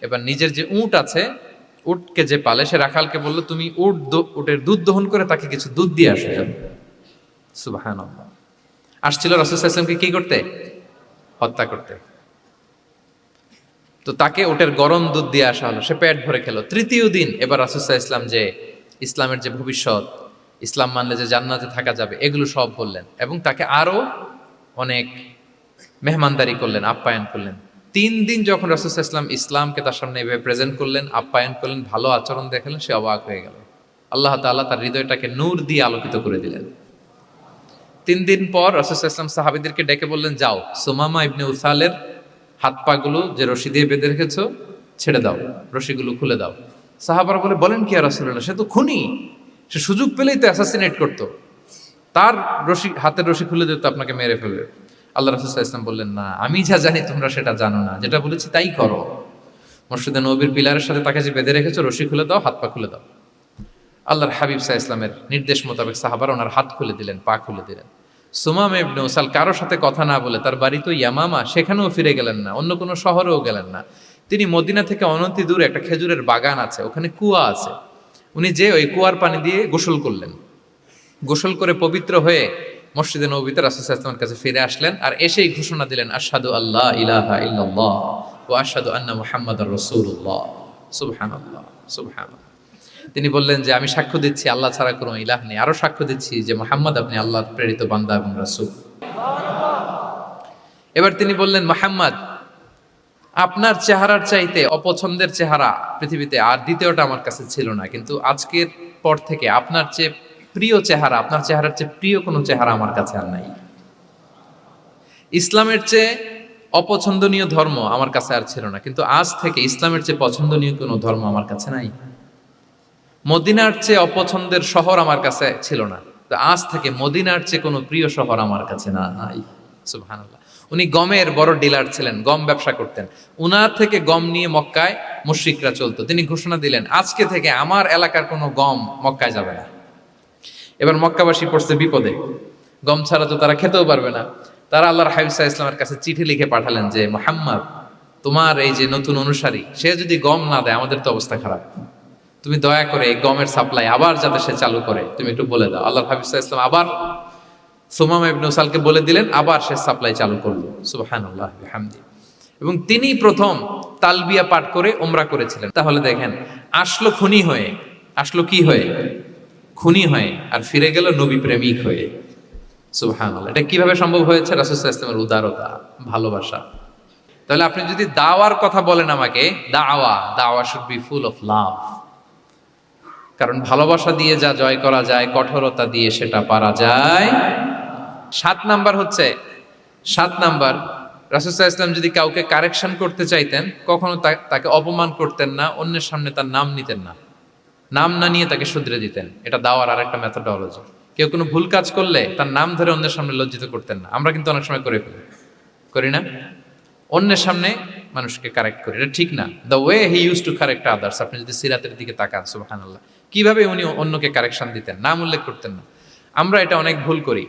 এবার নিজের যে উট আছে, উটকে যে পালে, সে রাখালকে বলল তুমি উটের দুধ দহন করে তাকে কিছু দুধ দিয়ে আসো। সুবহানাল্লাহ। আসছিল রাসূল সাল্লাল্লাহু আলাইহি ওয়াসাল্লামকে কি করতে? হত্যা করতে। তো তাকে ওটের গরম দুধ দিয়ে আসা হলো, সে পেট ভরে খেলো। তৃতীয় দিন এবার রাসূল সাল্লাল্লাহু আলাইহি ওয়াসাল্লাম যে ইসলামের যে ভবিষ্যৎ, ইসলাম মানলে যে জান্নাতে থাকা যাবে, এগুলো সব বললেন এবং তাকে আরো অনেক মেহমানদারি করলেন, আপ্যায়ন করলেন। 3 দিন যখন রাসূল সাল্লাল্লাহু আলাইহি ওয়াসাল্লাম ইসলামকে তার সামনে এভাবে প্রেজেন্ট করলেন, আপ্যায়ন করলেন, ভালো আচরণ দেখালেন, সে অবাক হয়ে গেল। আল্লাহ তাআলা তার হৃদয়টাকে নূর দিয়ে আলোকিত করে দিলেন। 3 দিন পর রাসূল সাল্লাল্লাহু আলাইহি ওয়াসাল্লাম সাহাবীদেরকে ডেকে বললেন, যাও সুমামা ইবনে উসালের হাত পাগুলো যে রশি দিয়ে বেঁধে রেখেছো ছেড়ে দাও, রশিগুলো খুলে দাও। সাহাবারা বলেন কি ইয়া রাসূলুল্লাহ, সে তো খুনি, সে সুযোগ পেলেই তো অ্যাসাসিনেট করতো, তার হাতের রশি খুলে দিত আপনাকে মেরে ফেলবে। আল্লাহ রাসূল সাল্লাল্লাহু আলাইহি ওয়াসাল্লাম বললেন, না, আমি যা জানি তোমরা সেটা জানো না, যেটা বলেছি তাই করো। মসজিদে নববীর পিলারের সাথে তাকে যে বেঁধে রেখেছো, রশি খুলে দাও, হাত পা খুলে দাও। আল্লাহর হাবিব সাল্লাল্লাহু আলাইহি ওয়াসাল্লামের নির্দেশ মোতাবেক সাহাবারা ওনার হাত খুলে দিলেন, পা খুলে দিলেন। সুমামা ইবনে উসাল কারোর সাথে কথা না বলে, তার বাড়ি তো ইয়ামামা, সেখানেও ফিরে গেলেন না, অন্য কোনো শহরেও গেলেন না। তিনি মদিনা থেকে অনতি দূরে একটা খেজুরের বাগান আছে, ওখানে কুয়া আছে, উনি যে ওই কুয়ার পানি দিয়ে গোসল করলেন। গোসল করে পবিত্র হয়ে মসজিদে নববীতে রাসূল সাল্লাল্লাহু আলাইহি ওয়াসাল্লামের কাছে ফিরে আসলেন আর এসেই ঘোষণা দিলেন, আশহাদু আল্লা ইলাহা ইল্লাল্লাহ ওয়া আশহাদু আন্না মুহাম্মাদার রাসূলুল্লাহ। সুবহানাল্লাহ, সুবহানাল্লাহ। তিনি বললেন যে আমি সাক্ষ্য দিচ্ছি আল্লাহ ছাড়া কোনো ইলাহ নেই, আরো সাক্ষ্য দিচ্ছি যে মুহাম্মদ আপনি আল্লাহর প্রেরিত বান্দা এবং রাসূল। এবার তিনি বললেন, মুহাম্মদ, আপনার চেহারার চাইতে অপছন্দের চেহারা পৃথিবীতে আর দ্বিতীয়টা আমার কাছে ছিল না, কিন্তু আজকের পর থেকে আপনার চেয়ে প্রিয় চেহারা, আপনার চেহারার চেয়ে প্রিয় কোনো চেহারা আমার কাছে আর নাই। ইসলামের চেয়ে অপছন্দনীয় ধর্ম আমার কাছে আর ছিল না, কিন্তু আজ থেকে ইসলামের চেয়ে পছন্দনীয় কোনো ধর্ম আমার কাছে নাই। মদিনার চেয়ে অপছন্দের শহর আমার কাছে ছিল না, তো আজ থেকে মদিনার চেয়ে কোনো প্রিয় শহর আমার কাছে নাই। সুবহানাল্লাহ। উনি গমের বড় ডিলার ছিলেন, গম ব্যবসা করতেন। উনার থেকে গম নিয়ে মক্কায় মুশরিকরা চলতো। তিনি ঘোষণা দিলেন, আজকে থেকে আমার এলাকার কোনো গম মক্কায় যাবে না। এবার মক্কাবাসী পড়ছে বিপদে, গম ছাড়া তো তারা খেতেও পারবে না। তারা আল্লাহর হাবিব সাল্লাল্লাহু আলাইহি ওয়াসাল্লামের কাছে চিঠি লিখে পাঠালেন যে, মুহাম্মদ, তোমার এই যে নতুন অনুসারী, সে যদি গম না দেয় আমাদের তো অবস্থা খারাপ, তুমি দয়া করে এই গমের সাপ্লাই আবার যাতে সে চালু করে তুমি একটু বলে দাও। আল্লাহর হাবিব সাল্লাল্লাহু আলাইহি ওয়াসাল্লাম আবার সুমামা ইবনে উসালকে বলে দিলেন, আবার সে সাপ্লাই চালু করলো। সুবহানাল্লাহ বিহামদি। এবং তিনি প্রথম তালবিয়া পাঠ করে উমরা করেছিলেন। তাহলে দেখেন, আসলো খুনি হয়ে, আসলো কি হয়ে? খুনি হয়ে, আর ফিরে গেল নবী প্রেমিক হয়ে। সুবহানাল্লাহ। এটা কিভাবে সম্ভব হয়েছে? রাসূল সাল্লাল্লাহু আলাইহি ওয়াসাল্লামের উদারতা, ভালোবাসা। তাহলে আপনি যদি দাওয়ার কথা বলেন আমাকে, দাওয়া should be full of love. কারণ ভালোবাসা দিয়ে যা জয় করা যায়, কঠোরতা দিয়ে সেটা পারা যায়। 7 নাম্বার হচ্ছে, 7 নাম্বার, রাসূল সাল্লাল্লাহু আলাইহি ওয়াসাল্লাম যদি কাউকে কারেকশন করতে চাইতেন, কখনো তাকে অপমান করতেন না, অন্যের সামনে তার নাম নিতেন না, নাম না নিয়ে তাকে শুধরে দিতেন। এটা দাওয়ার আরেকটা মেথডোলজি। কেউ কোনো ভুল কাজ করলে তার নাম ধরে অন্যের সামনে লজ্জিত করতেন না। আমরা কিন্তু অনেক সময় করে ফেলি, করি না? অন্যের সামনে মানুষকে কারেক্ট করি, এটা ঠিক না। The way he use to correct others, আপনি যদি সিরাতের দিকে তাকান, সুবহানাল্লাহ, কিভাবে উনি অন্যকে কারেকশন দিতেন, নাম উল্লেখ করতেন না। আমরা এটা অনেক ভুল করি।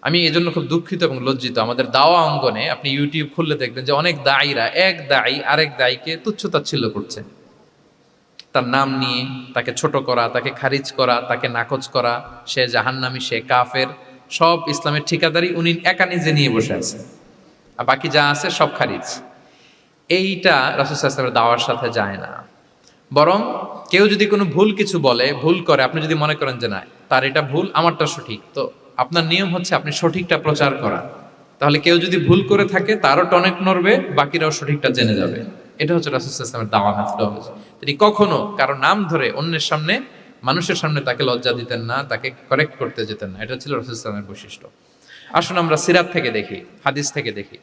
আমি এজন্য খুব দুঃখিত এবং লজ্জিত। আমাদের দাওয়া অঙ্গনে আপনি ইউটিউব খুললে দেখবেন যে অনেক দায়ীরা, এক দায়ী আরেক দায়ীকে তুচ্ছ-তাচ্ছিল্য করছে, তার নাম নিয়ে তাকে ছোট করা, তাকে খারিজ করা, তাকে নাকচ করা, সে জাহান্নামী, সে কাফের, সব ইসলামের ঠিকাদারি উনি একা নিজে নিয়ে বসে আছে, আর বাকি যা আছে সব খারিজ। এইটা রাসূল সাল্লাল্লাহু আলাইহি ওয়াসাল্লামের দাওয়ার সাথে যায় না। বরং কেউ যদি কোনো ভুল কিছু বলে, ভুল করে, আপনি যদি মনে করেন যে না তার এটা ভুল, আমারটা সঠিক, তো আপনার নিয়ম হচ্ছে আপনি সঠিকটা প্রচার করা। তাহলে কেউ যদি ভুল করে থাকে তারও টনেক নড়বে, বাকিরাও সঠিকটা জেনে যাবে। এটা হচ্ছে রাসূল সাল্লাল্লাহু আলাইহি ওয়াসাল্লামের দাওয়া মেথডোলজি। তিনি কখনো কারো নাম ধরে অন্যের সামনে, মানুষের সামনে তাকে লজ্জা দিতেন না, তাকে কারেক্ট করতে যেতেন না। এটা ছিল রাসূল সাল্লাল্লাহু আলাইহি ওয়াসাল্লামের বৈশিষ্ট্য। আসুন আমরা সিরাত থেকে দেখি, হাদিস থেকে দেখি।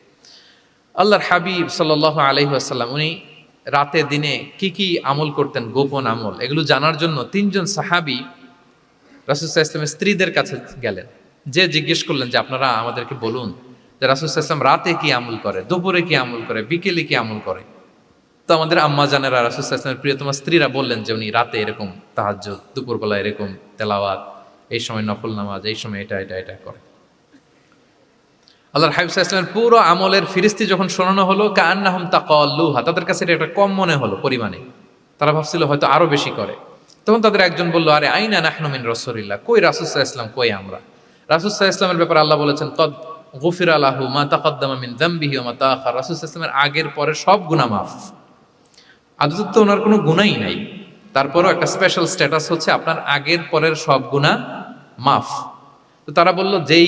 আল্লাহর হাবিব সাল্লাল্লাহু আলাইহি ওয়াসাল্লাম উনি রাতে দিনে কি কি আমল করতেন, গোপন আমল, এগুলো জানার জন্য তিনজন সাহাবী রাসূল সাল্লাল্লাহু আলাইহি ওয়াসাল্লামের স্ত্রীদের কাছে গেলেন। যে জিজ্ঞেস করলেন যে আপনারা আমাদেরকে বলুন যে রাসূল সাল্লাল্লাহু আলাইহি ওয়াসাল্লাম রাতে কি আমল করে, দুপুরে কি আমল করে, বিকেলে কি আমল করে। তো আমাদের আম্মা জানেরা রাসূল সাল্লাল্লাহু আলাইহি ওয়াসাল্লামের প্রিয়তমা স্ত্রীরা বললেন যে উনি রাতে এরকম তাহাজ্জুদ, দুপুরবেলা এরকম তেলাওয়াত, এই সময় নফল নামাজ, এই সময় এটা এটা এটা করে। আল্লাহর হাবিব সাল্লাল্লাহু আলাইহি ওয়াসাল্লামের পুরো আমলের ফিরিস্তি যখন শোনানো হলো, কাআন্নাহুম তাকাল্লুহা, তাদের কাছে এটা কম মনে হলো পরিমাণে, তারা ভাবছিল হয়তো আরো বেশি করে। তখন তাদের একজন বলল, আরে আইনা নাহনু মিন রাসূলিল্লাহ, কই রাসূল সাল্লাল্লাহু আলাইহি ওয়াসাল্লাম, কই আমরা। রাসূল সাল্লাল্লাহু আলাইহি ওয়াসাল্লামের ব্যাপারে আল্লাহ বলেছেন, কদ গুফিরা লাহু মা তাকাদ্দামা মিন যামবিহি ওয়া মা তাআখার, রাসূল সাল্লাল্লাহু আলাইহি ওয়াসাল্লামের আগের পরের সব গুনাহ মাফ। আদতে তো ওনার কোনো গুনাহই নাই, তারপরও একটা স্পেশাল স্ট্যাটাস হচ্ছে আপনার আগের পরের সব গুনাহ মাফ। তো তারা বলল, যেই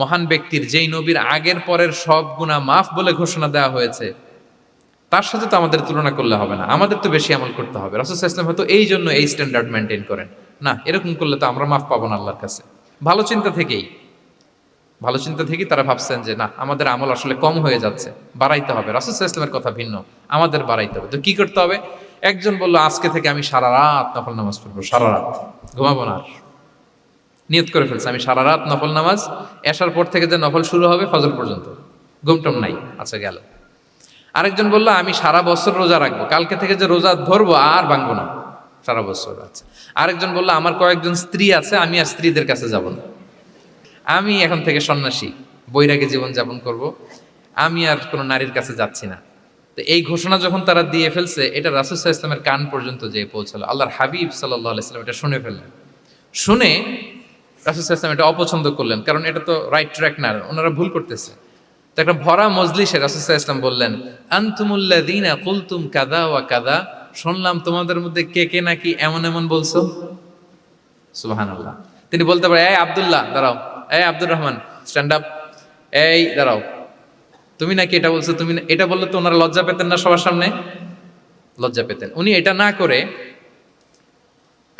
মহান ব্যক্তির, যেই নবীর আগের পরের সব গুনাহ মাফ বলে ঘোষণা দেওয়া হয়েছে, তার সাথে তো আমাদের তুলনা করলে হবে না, আমাদের তো বেশি আমল করতে হবে। রাসূল সাল্লাল্লাহু আলাইহি ওয়াসাল্লাম হয়তো এই জন্য এই স্ট্যান্ডার্ড মেনটেন করেন না, এরকম করলে তো আমরা মাফ পাবো না আল্লাহর কাছে। ভালো চিন্তা থেকেই তারা ভাবছেন যে না, আমাদের আমল আসলে কম হয়ে যাচ্ছে, বাড়াইতে হবে। রাসূল সাল্লাল্লাহু আলাইহি ওয়াসাল্লামের কথা ভিন্ন, আমাদের বাড়াইতে হবে। তো কি করতে হবে? একজন বলল, আজকে থেকে আমি সারা রাত নফল নামাজ পড়বো, সারা রাত ঘুমাবো না। নিয়ত করে ফেলছে আমি সারা রাত নফল নামাজ, এশার পর থেকে যে নফল শুরু হবে ফজর পর্যন্ত, ঘুমটম নাই। আচ্ছা, গেল। আরেকজন বলল, আমি সারা বছর রোজা রাখবো, কালকে থেকে যে রোজা ধরবো আর ভাঙবো না, সারা বছর। আচ্ছা। আরেকজন বলল, আমার কয়েকজন স্ত্রী আছে, আমি আর স্ত্রীদের কাছে যাব না, আমি এখন থেকে সন্ন্যাসী, বৈরাগী জীবন যাপন করব, আমি আর কোনো নারীর কাছে যাচ্ছি না। তো এই ঘোষণা যখন তারা দিয়ে ফেলছে, এটা রাসূল সাল্লাল্লাহু আলাইহি ওয়াসাল্লামের কান পর্যন্ত যেয়ে পৌঁছালো। আল্লাহর হাবিব সাল্লাল্লাহু আলাইহি ওয়াসাল্লাম এটা শুনে ফেললেন। শুনে রাসূল সাল্লাল্লাহু আলাইহি ওয়াসাল্লাম এটা অপছন্দ করলেন, কারণ এটা তো রাইট ট্র্যাক না, ওনারা ভুল করতেছে। তো একটা ভরা মজলিসে রাসূল সাল্লাল্লাহু আলাইহি ওয়াসাল্লাম বললেন, আনতুমুল্লাযীনা কুলতুম কাযা ওয়া কাযা, শুনলাম তোমাদের মধ্যে কে কে নাকি এমন এমন বলছো। সুবহানাল্লাহ। তিনি বলতে পারে, এই আব্দুল্লাহ দাঁড়াও, এই আব্দুর রহমান স্ট্যান্ড আপ, এই দাঁড়াও, তুমি নাকি এটা বলছো, তুমি এটা বললে তো ওনারা লজ্জা পেতেন না? সবার সামনে লজ্জা পেতেন। উনি এটা না করে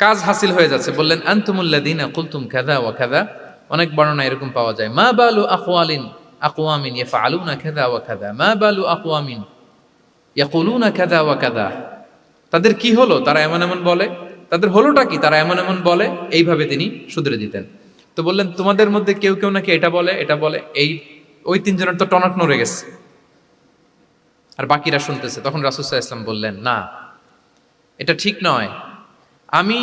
কাজ হাসিল হয়ে যাচ্ছে, বললেন আনতুমুল্লাযীনা কুলতুম কাযা ওয়া কাযা। অনেক বর্ণনা এরকম পাওয়া যায়, মা বালু আকওয়ামিন ইয়াফআলুনা কাযা ওয়া কাযা, মা বালু আকওয়ামিন ইয়াকুলুনা কাযা ওয়া কাযা। তাদের কি হলো, তারা এমন এমন বলে, তাদের হলোটা কি, তারা এমন এমন বলে। এইভাবে তিনি শুধরে দিতেন। তো বললেন, তোমাদের মধ্যে কেউ কেউ নাকি এটা বলে, এটা বলে। ওই তিনজনের তো টনক নড়ে গেছে, আর বাকিরা শুনতেছে। তখন রাসূল সাল্লাল্লাহু আলাইহি ওয়াসাল্লাম বললেন, না, এটা ঠিক নয়। আমি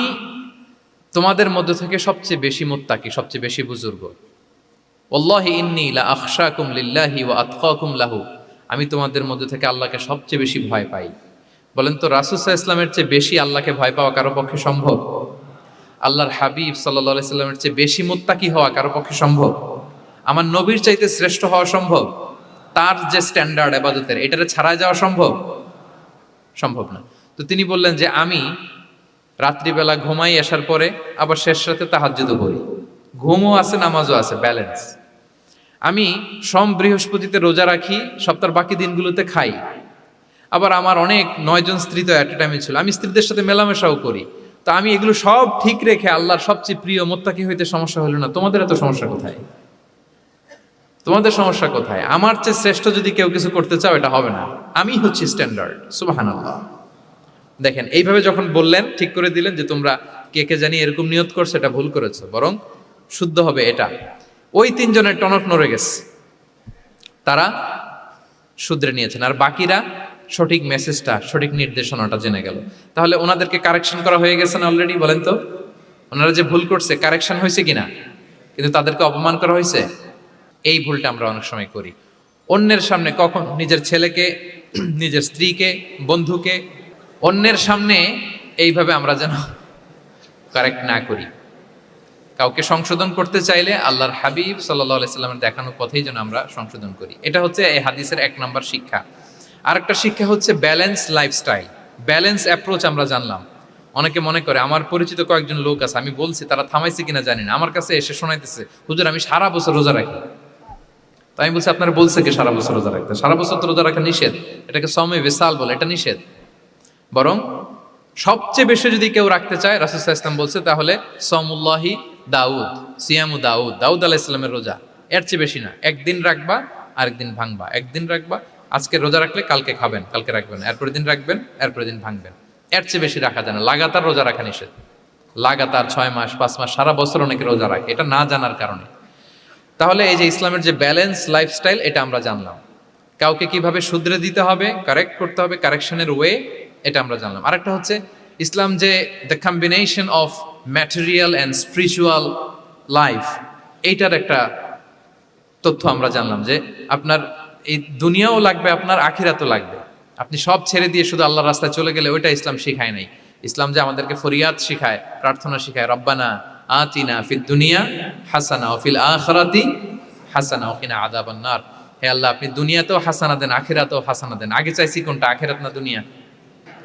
তোমাদের মধ্যে থেকে সবচেয়ে বেশি মুত্তাকি, সবচেয়ে বেশি বুজুর্গ। ওয়াল্লাহি ইন্নী লা আখশাকুম লিল্লাহি ওয়া আতকাকুম লাহু, আমি তোমাদের মধ্যে থেকে আল্লাহকে সবচেয়ে বেশি ভয় পাই। বলেন তো, রাসূল সাল্লাল্লাহু আলাইহি ওয়াসাল্লামের চেয়ে বেশি আল্লাহকে ভয় পাওয়া কারো পক্ষে সম্ভব? আল্লাহর হাবিব সাল্লাল্লাহু আলাইহি ওয়াসাল্লামের চেয়ে বেশি মুত্তাকি হওয়া কারো পক্ষে সম্ভব? আমার নবীর চাইতে শ্রেষ্ঠ হওয়া সম্ভব? তার যে স্ট্যান্ডার্ড ইবাদতের, এটারে ছাড়া যাওয়া সম্ভব? সম্ভব না। তো তিনি বললেন যে আমি রাত্রিবেলা ঘুমাই আসার পরে, আবার শেষ রাতে তাহাজ্জুদও করি, ঘুমও আছে নামাজও আছে, ব্যালেন্স। আমি সোম বৃহস্পতিতে রোজা রাখি, সপ্তাহের বাকি দিনগুলোতে খাই। আবার আমার অনেক 9 জন স্ত্রী তো অ্যাট এ টাইমে ছিল, আমি স্ত্রীদের সাথে মেলামেশাও করি। তো আমি এগুলো সব ঠিক রেখে আল্লাহর সবচেয়ে প্রিয় মুত্তাকি হইতে সমস্যা হলো না। তোমাদের এত সমস্যা কোথায়? তোমাদের সমস্যা কোথায়? আমার চেয়ে শ্রেষ্ঠ যদি কেউ কিছু করতে চাও, এটা হবে না, আমি হচ্ছি স্ট্যান্ডার্ড। সুবহানাল্লাহ। দেখেন, এইভাবে যখন বললেন, ঠিক করে দিলেন যে তোমরা কে কে জানি এরকম নিয়ত করছো, এটা ভুল করেছো, বরং শুদ্ধ হবে এটা। ওই তিনজনের টনক নড়ে গেছে, তারা শুধরে নিয়েছেন, আর বাকিরা সঠিক মেসেজটা, সঠিক নির্দেশনাটা জেনে গেল। তাহলে ওনাদেরকে কারেকশন করা হয়ে গেছে না অলরেডি? বলেন তো, ওনারা যে ভুল করছে কারেকশন হয়েছে কিনা? কিন্তু তাদেরকে অপমান করা হয়েছে। এই ভুলটা আমরা অনেক সময় করি, অন্যের সামনে, কখন নিজের ছেলেকে, নিজের স্ত্রীকে, বন্ধুকে, অন্যের সামনে এইভাবে আমরা যেন কারেক্ট না করি। কাউকে সংশোধন করতে চাইলে আল্লাহর হাবিব সাল্লাল্লাহু আলাইহি সাল্লামের দেখানো পথেই যেন আমরা সংশোধন করি। এটা হচ্ছে এই হাদিসের 1 নম্বর শিক্ষা। আরেকটা শিক্ষা হচ্ছে ব্যালেন্স লাইফস্টাইল, ব্যালেন্স অ্যাপ্রোচ। আমরা জানলাম, অনেকে মনে করে, আমার পরিচিত কয়েকজন লোক আছে, আমি বলছি, তারা থামাইছে কিনা জানি না, আমার কাছে এসে শোনাইতেছে, হুজুর আমি সারা বছর রোজা রাখি। তাই আমি বলছি, আপনারা বলছে কি সারা বছর রোজা রাখতে? সারা বছর তো রোজা রাখা নিষেধ, এটাকে সওমে বিসাল বলে, এটা নিষেধ। বরং সবচেয়ে বেশি যদি কেউ রাখতে চায়, রাসূল সাল্লাল্লাহু আলাইহি ওয়াসাল্লাম বলছে, তাহলে সওমুল্লাহি দাউদ, সিয়ামু দাউদ, দাউদ আলাইহিস সালামের রোজা, এর চেয়ে বেশি না। একদিন রাখবা, আরেকদিন ভাঙবা, একদিন রাখবা, আজকে রোজা রাখলে কালকে খাবেন, কালকে রাখবেন, এরপরের দিন রাখবেন, এরপরের দিন ভাঙবেন। এর চেয়ে বেশি রাখা যায় না। লাগাতার রোজা রাখা নিষেধ। লাগাতার 6 মাস 5 মাস সারা বছর অনেকে রোজা রাখে, এটা না জানার কারণে। তাহলে এই যে ইসলামের যে ব্যালেন্স লাইফস্টাইল, এটা আমরা জানলাম। কাউকে কিভাবে শুধরে দিতে হবে, কারেক্ট করতে হবে, কারেকশনের ওয়ে, এটা আমরা জানলাম। আরেকটা হচ্ছে ইসলাম যে the combination of material and spiritual life, এইটার একটা তথ্য আমরা জানলাম যে আপনার এই দুনিয়াও লাগবে, আপনার আখিরাতও লাগবে। আপনি সব ছেড়ে দিয়ে শুধু আল্লাহর রাস্তায় চলে গেলে ওইটা ইসলাম শিখায় নাই। ইসলাম যে আমাদেরকে ফরিয়াদ শিখায়, প্রার্থনা শিখায়, রব্বানা আতিনা ফিদ দুনিয়া হাসানা ওয়া ফিল আখিরাতি হাসানা ওয়া কিনা আযাবান নার। হে আল্লাহ, আপনি দুনিয়াতেও হাসানা দেন, আখিরাতেও হাসানা দেন। আগে চাইছি কোনটা, আখিরাত না দুনিয়া?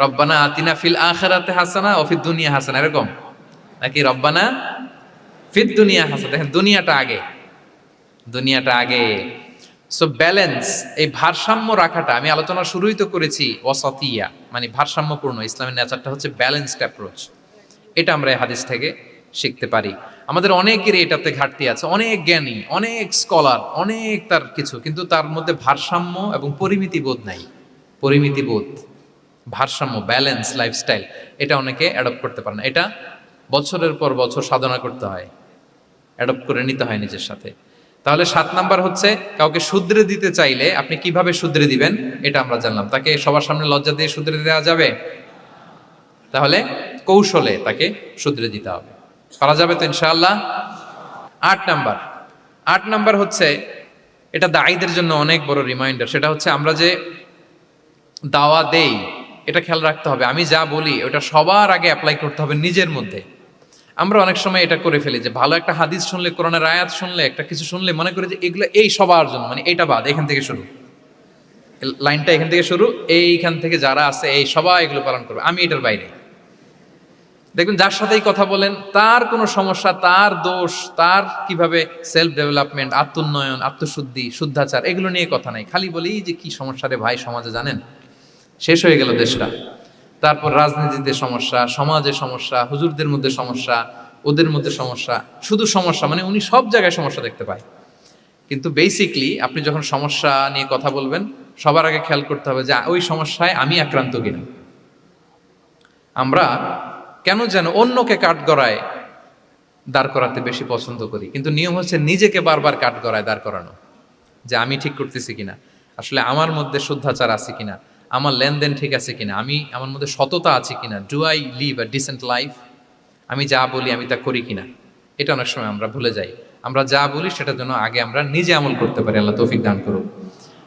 রব্বানা আতিনা ফিল আখিরাতি হাসানা ওয়া ফিদ দুনিয়া হাসানা, এরকম নাকি রব্বানা ফিদ দুনিয়া হাসানা? দেখেন, দুনিয়াটা আগে, দুনিয়াটা আগে। সো ব্যালেন্স, এই ভারসাম্য রাখাটা আমি আলোচনা শুরুই তো করেছি, ওয়াসাতিয়া মানে ভারসাম্যপূর্ণ। ইসলামের নেচারটা হচ্ছে ব্যালেন্সড অ্যাপ্রোচ। এটা আমরা এই হাদিস থেকে শিখতে পারি। আমাদের অনেকেরই এটাতে ঘাটতি আছে, অনেক জ্ঞানী, অনেক স্কলার, অনেক তার কিছু, কিন্তু তার মধ্যে ভারসাম্য এবং পরিমিতি বোধ নাই। পরিমিতি বোধ, ভারসাম্য, ব্যালেন্স লাইফস্টাইল, এটা অনেকে অ্যাডপ্ট করতে পারে না। এটা বছরের পর বছর সাধনা করতে হয়, অ্যাডপ্ট করে নিতে হয় নিজের সাথে। তাহলে 7 নাম্বার হচ্ছে কাউকে শুধরে দিতে চাইলে আপনি কিভাবে শুধরে দিবেন, এটা আমরা জানলাম। তাকে সবার সামনে লজ্জা দিয়ে শুধরে দেওয়া যাবে? তাহলে কৌশলে তাকে শুধরে দিতে হবে। পারা যাবে তো ইনশাআল্লাহ? 8 নাম্বার হচ্ছে, এটা দায়ীদের জন্য অনেক বড় রিমাইন্ডার। সেটা হচ্ছে আমরা যে দাওয়া দেই, এটা খেয়াল রাখতে হবে। আমি যা বলি ওটা সবার আগে অ্যাপ্লাই করতে হবে নিজের মধ্যে। আমরা অনেক সময় এটা করে ফেলি যে ভালো একটা হাদিস শুনলে, কোরআনের আয়াত শুনলে, একটা কিছু শুনলে মনে করি যে এগুলো এই সবার জন্য, মানে এটা বাদ, এখান থেকে শুরু, লাইনটা এখান থেকে শুরু, এইখান থেকে যারা আছে এই সবাই এগুলো পালন করবে, আমি এটার বাইরে। দেখবেন যার সাথেই কথা বলেন তার কোনো সমস্যা, তার দোষ, তার কিভাবে সেলফ ডেভেলপমেন্ট, আত্মোন্নয়ন, আত্মশুদ্ধি, শুদ্ধাচার, এগুলো নিয়ে কথা নাই। খালি বলি যে কি সমস্যা রে ভাই সমাজে, জানেন শেষ হয়ে গেল দেশটা। তারপর রাজনীতিতে সমস্যা, সমাজে সমস্যা, হুজুরদের মধ্যে সমস্যা, ওদের মধ্যে সমস্যা, শুধু সমস্যা, মানে উনি সব জায়গায় সমস্যা দেখতে পায়। কিন্তু বেসিকলি আপনি যখন সমস্যা নিয়ে কথা বলবেন, সবার আগে খেয়াল করতে হবে যে ওই সমস্যায় আমি আক্রান্ত কিনা। আমরা কেন যেন অন্যকে কাঠগড়ায় দাঁড় করাতে বেশি পছন্দ করি, কিন্তু নিয়ম হচ্ছে নিজেকে বারবার কাঠগড়ায় দাঁড় করানো, যে আমি ঠিক করতেছি কিনা, আসলে আমার মধ্যে শুদ্ধাচার আছে কিনা, আমার লেনদেন ঠিক আছে কিনা, আমার মধ্যে সততা আছে কিনা, do I live a decent life, আমি যা বলি আমি তা করি কিনা। এটা অনেক সময় আমরা ভুলে যাই। আমরা যা বলি সেটার জন্য আগে আমরা নিজে আমল করতে পারি। আল্লাহ তৌফিক দান করুন।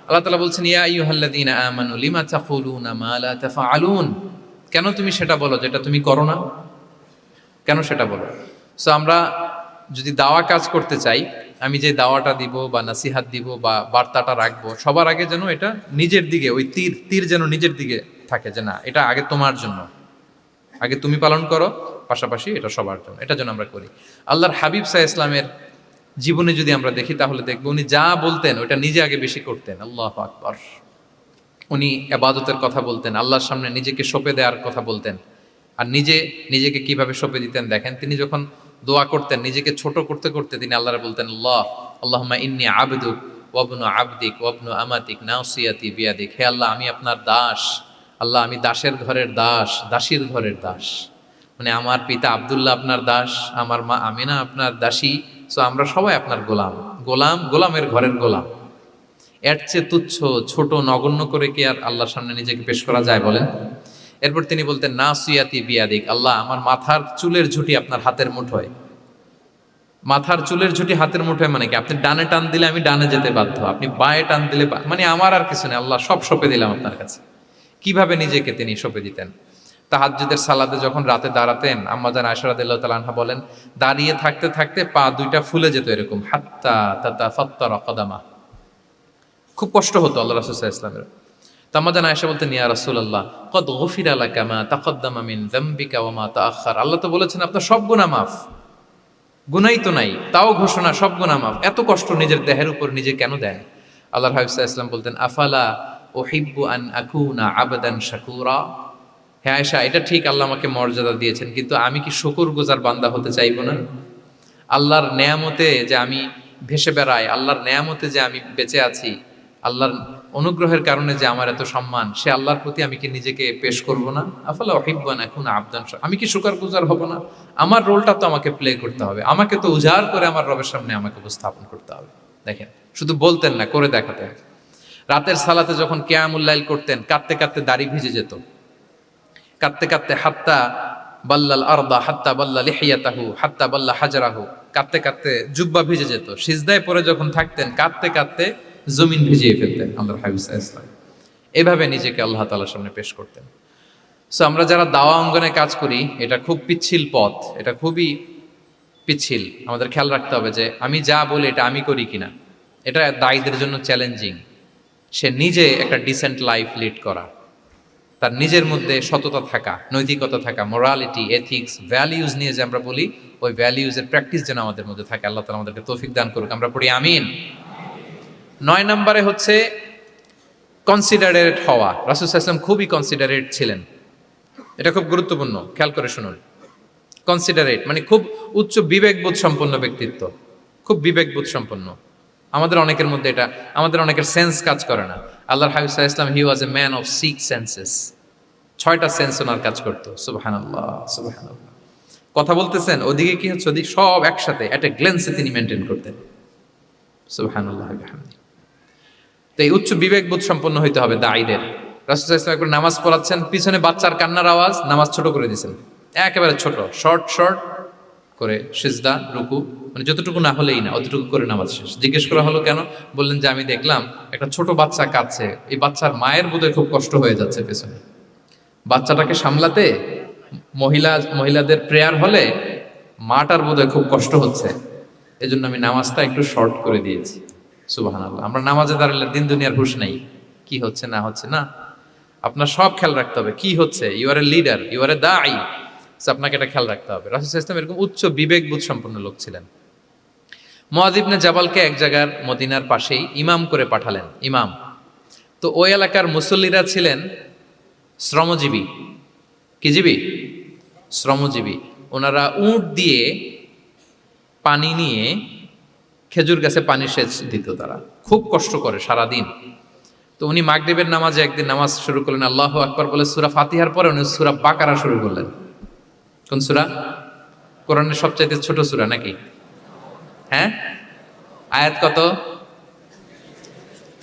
আল্লাহ তাআলা বলছেন, ইয়া আইয়ুহাল্লাযীনা আমানু লিমা তাকুলুনা মা লা তাফআলুন, কেন তুমি সেটা বলো যেটা তুমি করো না? কেন সেটা বলো? সো আমরা যদি দাওয়া কাজ করতে চাই, আমি যে দাওয়াটা দিব বা নাসিহাত দিব বা বার্তাটা রাখবো, সবার আগে যেন এটা নিজের দিকে, ওই তীর যেন নিজের দিকে থাকে, যে না এটা আগে তোমার জন্য, আগে তুমি পালন করো, পাশাপাশি এটা সবার জন্য, এটা যেন আমরা করি। আল্লাহর হাবিব সাল্লাল্লাহু আলাইহি ইসলামের জীবনে যদি আমরা দেখি তাহলে দেখবো উনি যা বলতেন ওটা নিজে আগে বেশি করতেন। আল্লাহু আকবার। উনি ইবাদতের কথা বলতেন, আল্লাহর সামনে নিজেকে সঁপে দেওয়ার কথা বলতেন। আর নিজেকে কিভাবে সঁপে দিতেন দেখেন, তিনি যখন দোয়া করতেন নিজেকে ছোট করতে করতে তিনি আল্লাহরে বলতেন, আল্লাহুম্মা ইন্নী আবদুক ওয়া ইবনু আবদিক ওয়া ইবনু আমাতিক নাসিয়াতি বিয়াদিক। হে আল্লাহ, আমি আপনার দাস। আল্লাহ, আমি দাসের ঘরের দাস, দাসীর ঘরের দাস। মানে আমার পিতা আব্দুল্লাহ আপনার দাস, আমার মা আমিনা আপনার দাসী। সো আমরা সবাই আপনার গোলামের ঘরের গোলাম। এর চেয়ে তুচ্ছ, ছোট, নগণ্য করে কি আর আল্লাহর সামনে নিজেকে পেশ করা যায় বলেন? এরপর তিনি বলতেন, নাসিয়াতি বিয়াদিক। আল্লাহ, আমার মাথার চুলের ঝুঁটি আপনার হাতের মুঠোয়। মাথার চুলের ঝুঁটি হাতের মুঠোয় মানে কি? আপনি ডানে টান দিলে আমি ডানে যেতে বাধ্য, আপনি বাঁয়ে টান দিলে মানে আমার আর কিছু নেই, আল্লাহ সব সঁপে দিলাম আপনার কাছে। কিভাবে নিজেকে তিনি সঁপে দিতেন? তাহাজ্জুদের সালাতে যখন রাতে দাঁড়াতেন, আম্মা জান আয়েশা রাদিয়াল্লাহু তাআলা আনহা বলেন, দাঁড়িয়ে থাকতে থাকতে পা দুইটা ফুলে যেত এরকম, হাত্তা তাতাফাত্তারা কদামা। খুব কষ্ট হতো আল্লাহ রাসূল সাল্লাল্লাহু আলাইহি ওয়াসাল্লামের। আম্মা জান আয়েশা বলতেন, ইয়া রাসূলুল্লাহ ক্বাদ গুফিরা লাকা মা তাকাদ্দামা মিন যামবিকা ওয়া মা তাআখার। আল্লাহ তো বলেছেন আপনার সব গুনাহ মাফ। গুনাই তো নাই, তাও ঘোষণা সব গুনাহ মাফ। এত কষ্ট নিজের দেহের উপর নিজে কেন দেন? আল্লাহর হাবিব সাল্লাল্লাহু আলাইহি ওয়াসাল্লাম বলতেন, আফালা উহিব্বু আন আকুনা আবদান শাকুরা। হ্যাঁ আয়েশা, এটা ঠিক, আল্লাহ আমাকে মর্যাদা দিয়েছেন, কিন্তু আমি কি শুকরগুজার বান্দা হতে চাইবো না? আল্লাহর নেয়ামতে যে আমি ভেসে বেড়াই, আল্লাহর নেয়ামতে যে আমি বেঁচে আছি, আল্লাহর অনুগ্রহের কারণে যে আমার এত সম্মান, সে আল্লাহর প্রতি আমি কি নিজেকে পেশ করব না? আফালা উহিব্বু আন আকুনা আবদান, আমি কি শুকরগুজার হব না? আমার রোলটা তো আমাকে প্লে করতে হবে, আমাকে তো উজাড় করে আমার রবের সামনে আমাকে উপস্থাপন করতে হবে। দেখেন, শুধু বলতেন না, করে দেখাতেন। রাতের সালাতে যখন কিয়ামুল লাইল করতেন, কাঁদতে কাঁদতে দাড়ি ভিজে যেত, কাঁদতে কাঁদতে হাত্তা বাল্লাল আরদা হাত্তা বাল্লা লিহিয়াতাহু হাত্তা বাল্লা হাজারাহু, কাঁদতে কাঁদতে জুব্বা ভিজে যেত। সিজদায় পরে যখন থাকতেন, কাঁদতে কাঁদতে জমিন ভিজিয়ে ফেলতেন আল্লাহর হাবিব সাল্লাল্লাহু আলাইহি ওয়াসাল্লাম। এভাবে নিজেকে আল্লাহ তাআলার সামনে পেশ করতেন। সো আমরা যারা দাওয়া অঙ্গনে কাজ করি, এটা খুব পিচ্ছিল পথ, এটা খুবই পিচ্ছিল। আমাদের খেয়াল রাখতে হবে যে আমি যা বলি এটা আমি করি কিনা। এটা দায়ীদের জন্য চ্যালেঞ্জিং। সে নিজে একটা ডিসেন্ট লাইফ লিড করা, তার নিজের মধ্যে সততা থাকা, নৈতিকতা থাকা, মোরালিটি, এথিক্স, ভ্যালিউজ নিয়ে যে আমরা বলি, ওই ভ্যালিউজের প্র্যাকটিস যেন আমাদের মধ্যে থাকে। আল্লাহ তাআলা আমাদেরকে তৌফিক দান করুক, আমরা পড়ি আমিন। 9 নম্বরে হচ্ছে কনসিডারেট হওয়া। রাসূল সাল্লাল্লাহু আলাইহি ওয়াসাল্লাম খুবই কনসিডারেট ছিলেন। এটা খুব গুরুত্বপূর্ণ, খেয়াল করে শুনুন। কনসিডারেট মানে খুব উচ্চ বিবেকবোধ সম্পন্ন ব্যক্তিত্ব, খুব বিবেকবোধ সম্পন্ন। আমাদের অনেকের মধ্যে এটা, আমাদের অনেকের সেন্স কাজ করে না। আল্লাহর হাবিব সাল্লাল্লাহু আলাইহি ওয়াসাল্লাম, he was a man of 6 senses. 6টা সেন্স ওনার কাজ করতো। সুবহানাল্লাহ, সুবহানাল্লাহ। কথা বলতেছেন, ওদিকে কি হচ্ছে, ওদিকে সব একসাথে এট এ গ্ল্যান্সে তিনি মেনটেন করতেন। সুবহানাল্লাহ বিহামদি। তো এই উচ্চ বিবেকবোধ সম্পন্ন হইতে হবে দায়ীদের। রাসূল সাল্লাল্লাহু আলাইহি ওয়াসাল্লাম একবার নামাজ পড়াচ্ছেন, পিছনে বাচ্চার কান্নার আওয়াজ, নামাজ ছোট করে দিয়েছেন, একেবারে ছোট, শর্ট শর্ট করে সিজদা, রুকু, মানে যতটুকু না হলেই না, অতটুকু করে নামাজ শেষ। জিজ্ঞেস করা হলো কেন? বললেন যে আমি দেখলাম একটা ছোট বাচ্চা কাঁদছে, এই বাচ্চার মায়ের বোধহয় খুব কষ্ট হয়ে যাচ্ছে পেছনে, বাচ্চাটাকে সামলাতে মহিলাদের প্রেয়ার হলে মাটার বোধহয় খুব কষ্ট হচ্ছে, এজন্য আমি নামাজটা একটু শর্ট করে দিয়েছি। সুবহানাল্লাহ। আমরা নামাজে দাঁড়ালে দিন দুনিয়ার হুঁশ নেই, কি হচ্ছে না হচ্ছে। না, আপনার সব খেয়াল রাখতে হবে কি হচ্ছে। You are a leader, you are a দাঈ, আপনাকে এটা খেয়াল রাখতে হবে। রাসূল সাল্লাল্লাহু আলাইহি ওয়াসাল্লাম এরকম উচ্চ বিবেকবোধ সম্পন্ন লোক ছিলেন। মুআয ইবনে জাবালকে এক জায়গার মদিনার পাশেই ইমাম করে পাঠালেন, ইমাম। তো ওই এলাকার মুসল্লিরা ছিলেন শ্রমজীবী। কি জীবী? শ্রমজীবী। ওনারা উট দিয়ে পানি নিয়ে খেজুর গাছে পানি সেচ দিত, তারা খুব কষ্ট করে সারাদিন। তো উনি মাগরিবের নামাজে একদিন নামাজ শুরু করলেন, আল্লাহু আকবার বলে সূরা ফাতিহার পরে উনি সূরা বাকারা শুরু করলেন। কোন সূরা? কোরআনের সবচাইতে ছোট সূরা নাকি? হ্যাঁ, আয়াত কত?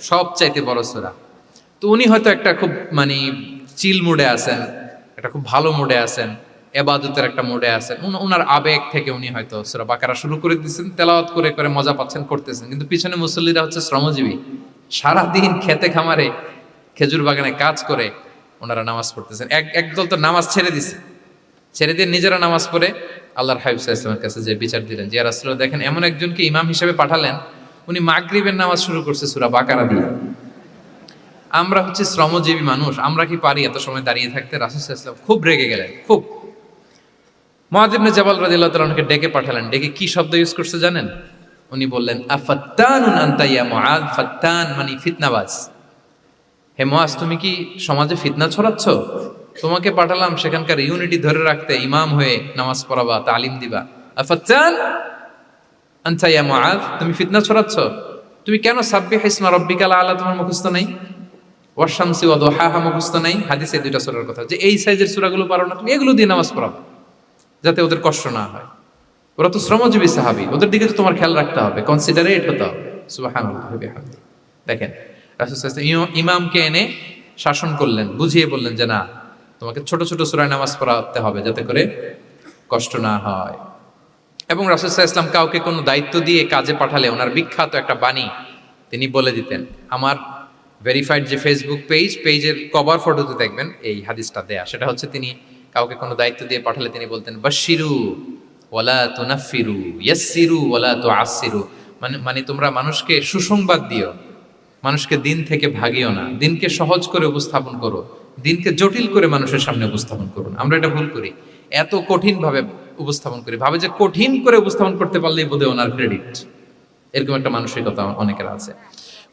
সবচাইতে বড় সূরা। তো উনি হয়তো একটা খুব মানে চিল মুডে আছেন, একটা খুব ভালো মুডে আছেন, এবাদতের একটা মুডে আছেন। উনার আবেগ থেকে উনি হয়তো সূরা বাকারা শুরু করে দিয়েছেন, তেলাওয়াত করে করে মজা পাচ্ছেন, করতেছেন। কিন্তু পিছনে মুসল্লিরা হচ্ছে শ্রমজীবী, সারাদিন খেতে খামারে খেজুর বাগানে কাজ করে ওনারা নামাজ পড়তেছেন। একদল তো নামাজ ছেড়ে দিছে, ছেড়ে দিয়ে নিজেরা নামাজ পড়ে আল্লাহর হাবিব সাল্লাল্লাহু আলাইহি ওয়াসাল্লামের কাছে যে বিচার দিলেন যে ইয়া রাসূলুল্লাহ, দেখেন এমন একজনকে ইমাম হিসেবে পাঠালেন, উনি মাগরিবের নামাজ শুরু করছে সূরা বাকারা দিয়ে। আমরা হচ্ছে শ্রমজীবী মানুষ, আমরা কি পারি এত সময় দাঁড়িয়ে থাকতে? রাসূল সাল্লাল্লাহু আলাইহি ওয়াসাল্লাম খুব রেগে গেলেন, খুব। মুআয ইবনে জাবাল রাদিয়াল্লাহু তাআলা ওনাকে ডেকে পাঠালেন। ডেকে কি শব্দ ইউজ করছে জানেন? উনি বললেন, আফাত্তানুন আনতা ইয়া মুআয। ফাত্তান মানে ফিতনাবাজ। হে মুআয, তুমি কি সমাজে ফিতনা ছড়াচ্ছ? তোমাকে পাঠালাম সেখানকার ইউনিটি ধরে রাখতে, ইমাম হয়ে নামাজ পড়াবা, তালিম দিবা। আফাত্তান আনতা ইয়া মুআয, তুমি ফিতনা ছড়াচ্ছ? তুমি কেন সাব্বিহ ইসমা রাব্বিকাল আলা তোমার মুখস্থ নাই? ওয়াশ শামসি ওয়া দুহাহা মুখস্থ নাই? হাদিসে দুইটা সূরার কথা, যে এই সাইজের সূরাগুলো পারো না, তুমি এগুলো দিয়ে নামাজ পড়াও যাতে ওদের কষ্ট না হয়। ওরা তো শ্রমজীবী সাহাবী, ওদের দিকে তো তোমার খেয়াল রাখতে হবে, কনসিডারেট হতে হবে। সুবহানাল্লাহ বিহামদি। দেখেন রাসূল সাল্লাল্লাহু আলাইহি ওয়াসাল্লাম ইমামকে এনে শাসন করলেন, বুঝিয়ে বললেন যে না, তোমাকে ছোট ছোট সূরায় নামাজ পড়াতে হবে যাতে করে কষ্ট না হয়। এবং রাসূল সাল্লাল্লাহু আলাইহি ওয়াসাল্লাম কাউকে কোনো দায়িত্ব দিয়ে কাজে পাঠালে ওনার বিখ্যাত একটা বাণী তিনি বলে দিতেন। আমার ভেরিফাইড যে ফেসবুক পেজের কভার ফটোতে দেখবেন এই হাদিসটা দেয়া। সেটা হচ্ছে তিনি কাউকে কোনো দায়িত্ব দিয়ে পাঠালে তিনি বলতেন, বাশশিরু ওয়ালা তুনাফিরু, ইয়াসসিরু ওয়ালা তুআসসিরু। মানে তোমরা মানুষকে সুসংবাদ দিও, মানুষকে দিন থেকে ভাগিও না, দিনকে সহজ করে উপস্থাপন করো, দিনকে জটিল করে মানুষের সামনে উপস্থাপন করুন। আমরা এটা ভুল করি, এত কঠিন ভাবে উপস্থাপন করি, ভাবে যে কঠিন করে উপস্থাপন করতে পারলেই বোধহয় ওনার ক্রেডিট। এরকম একটা মানসিকতা অনেকের আছে।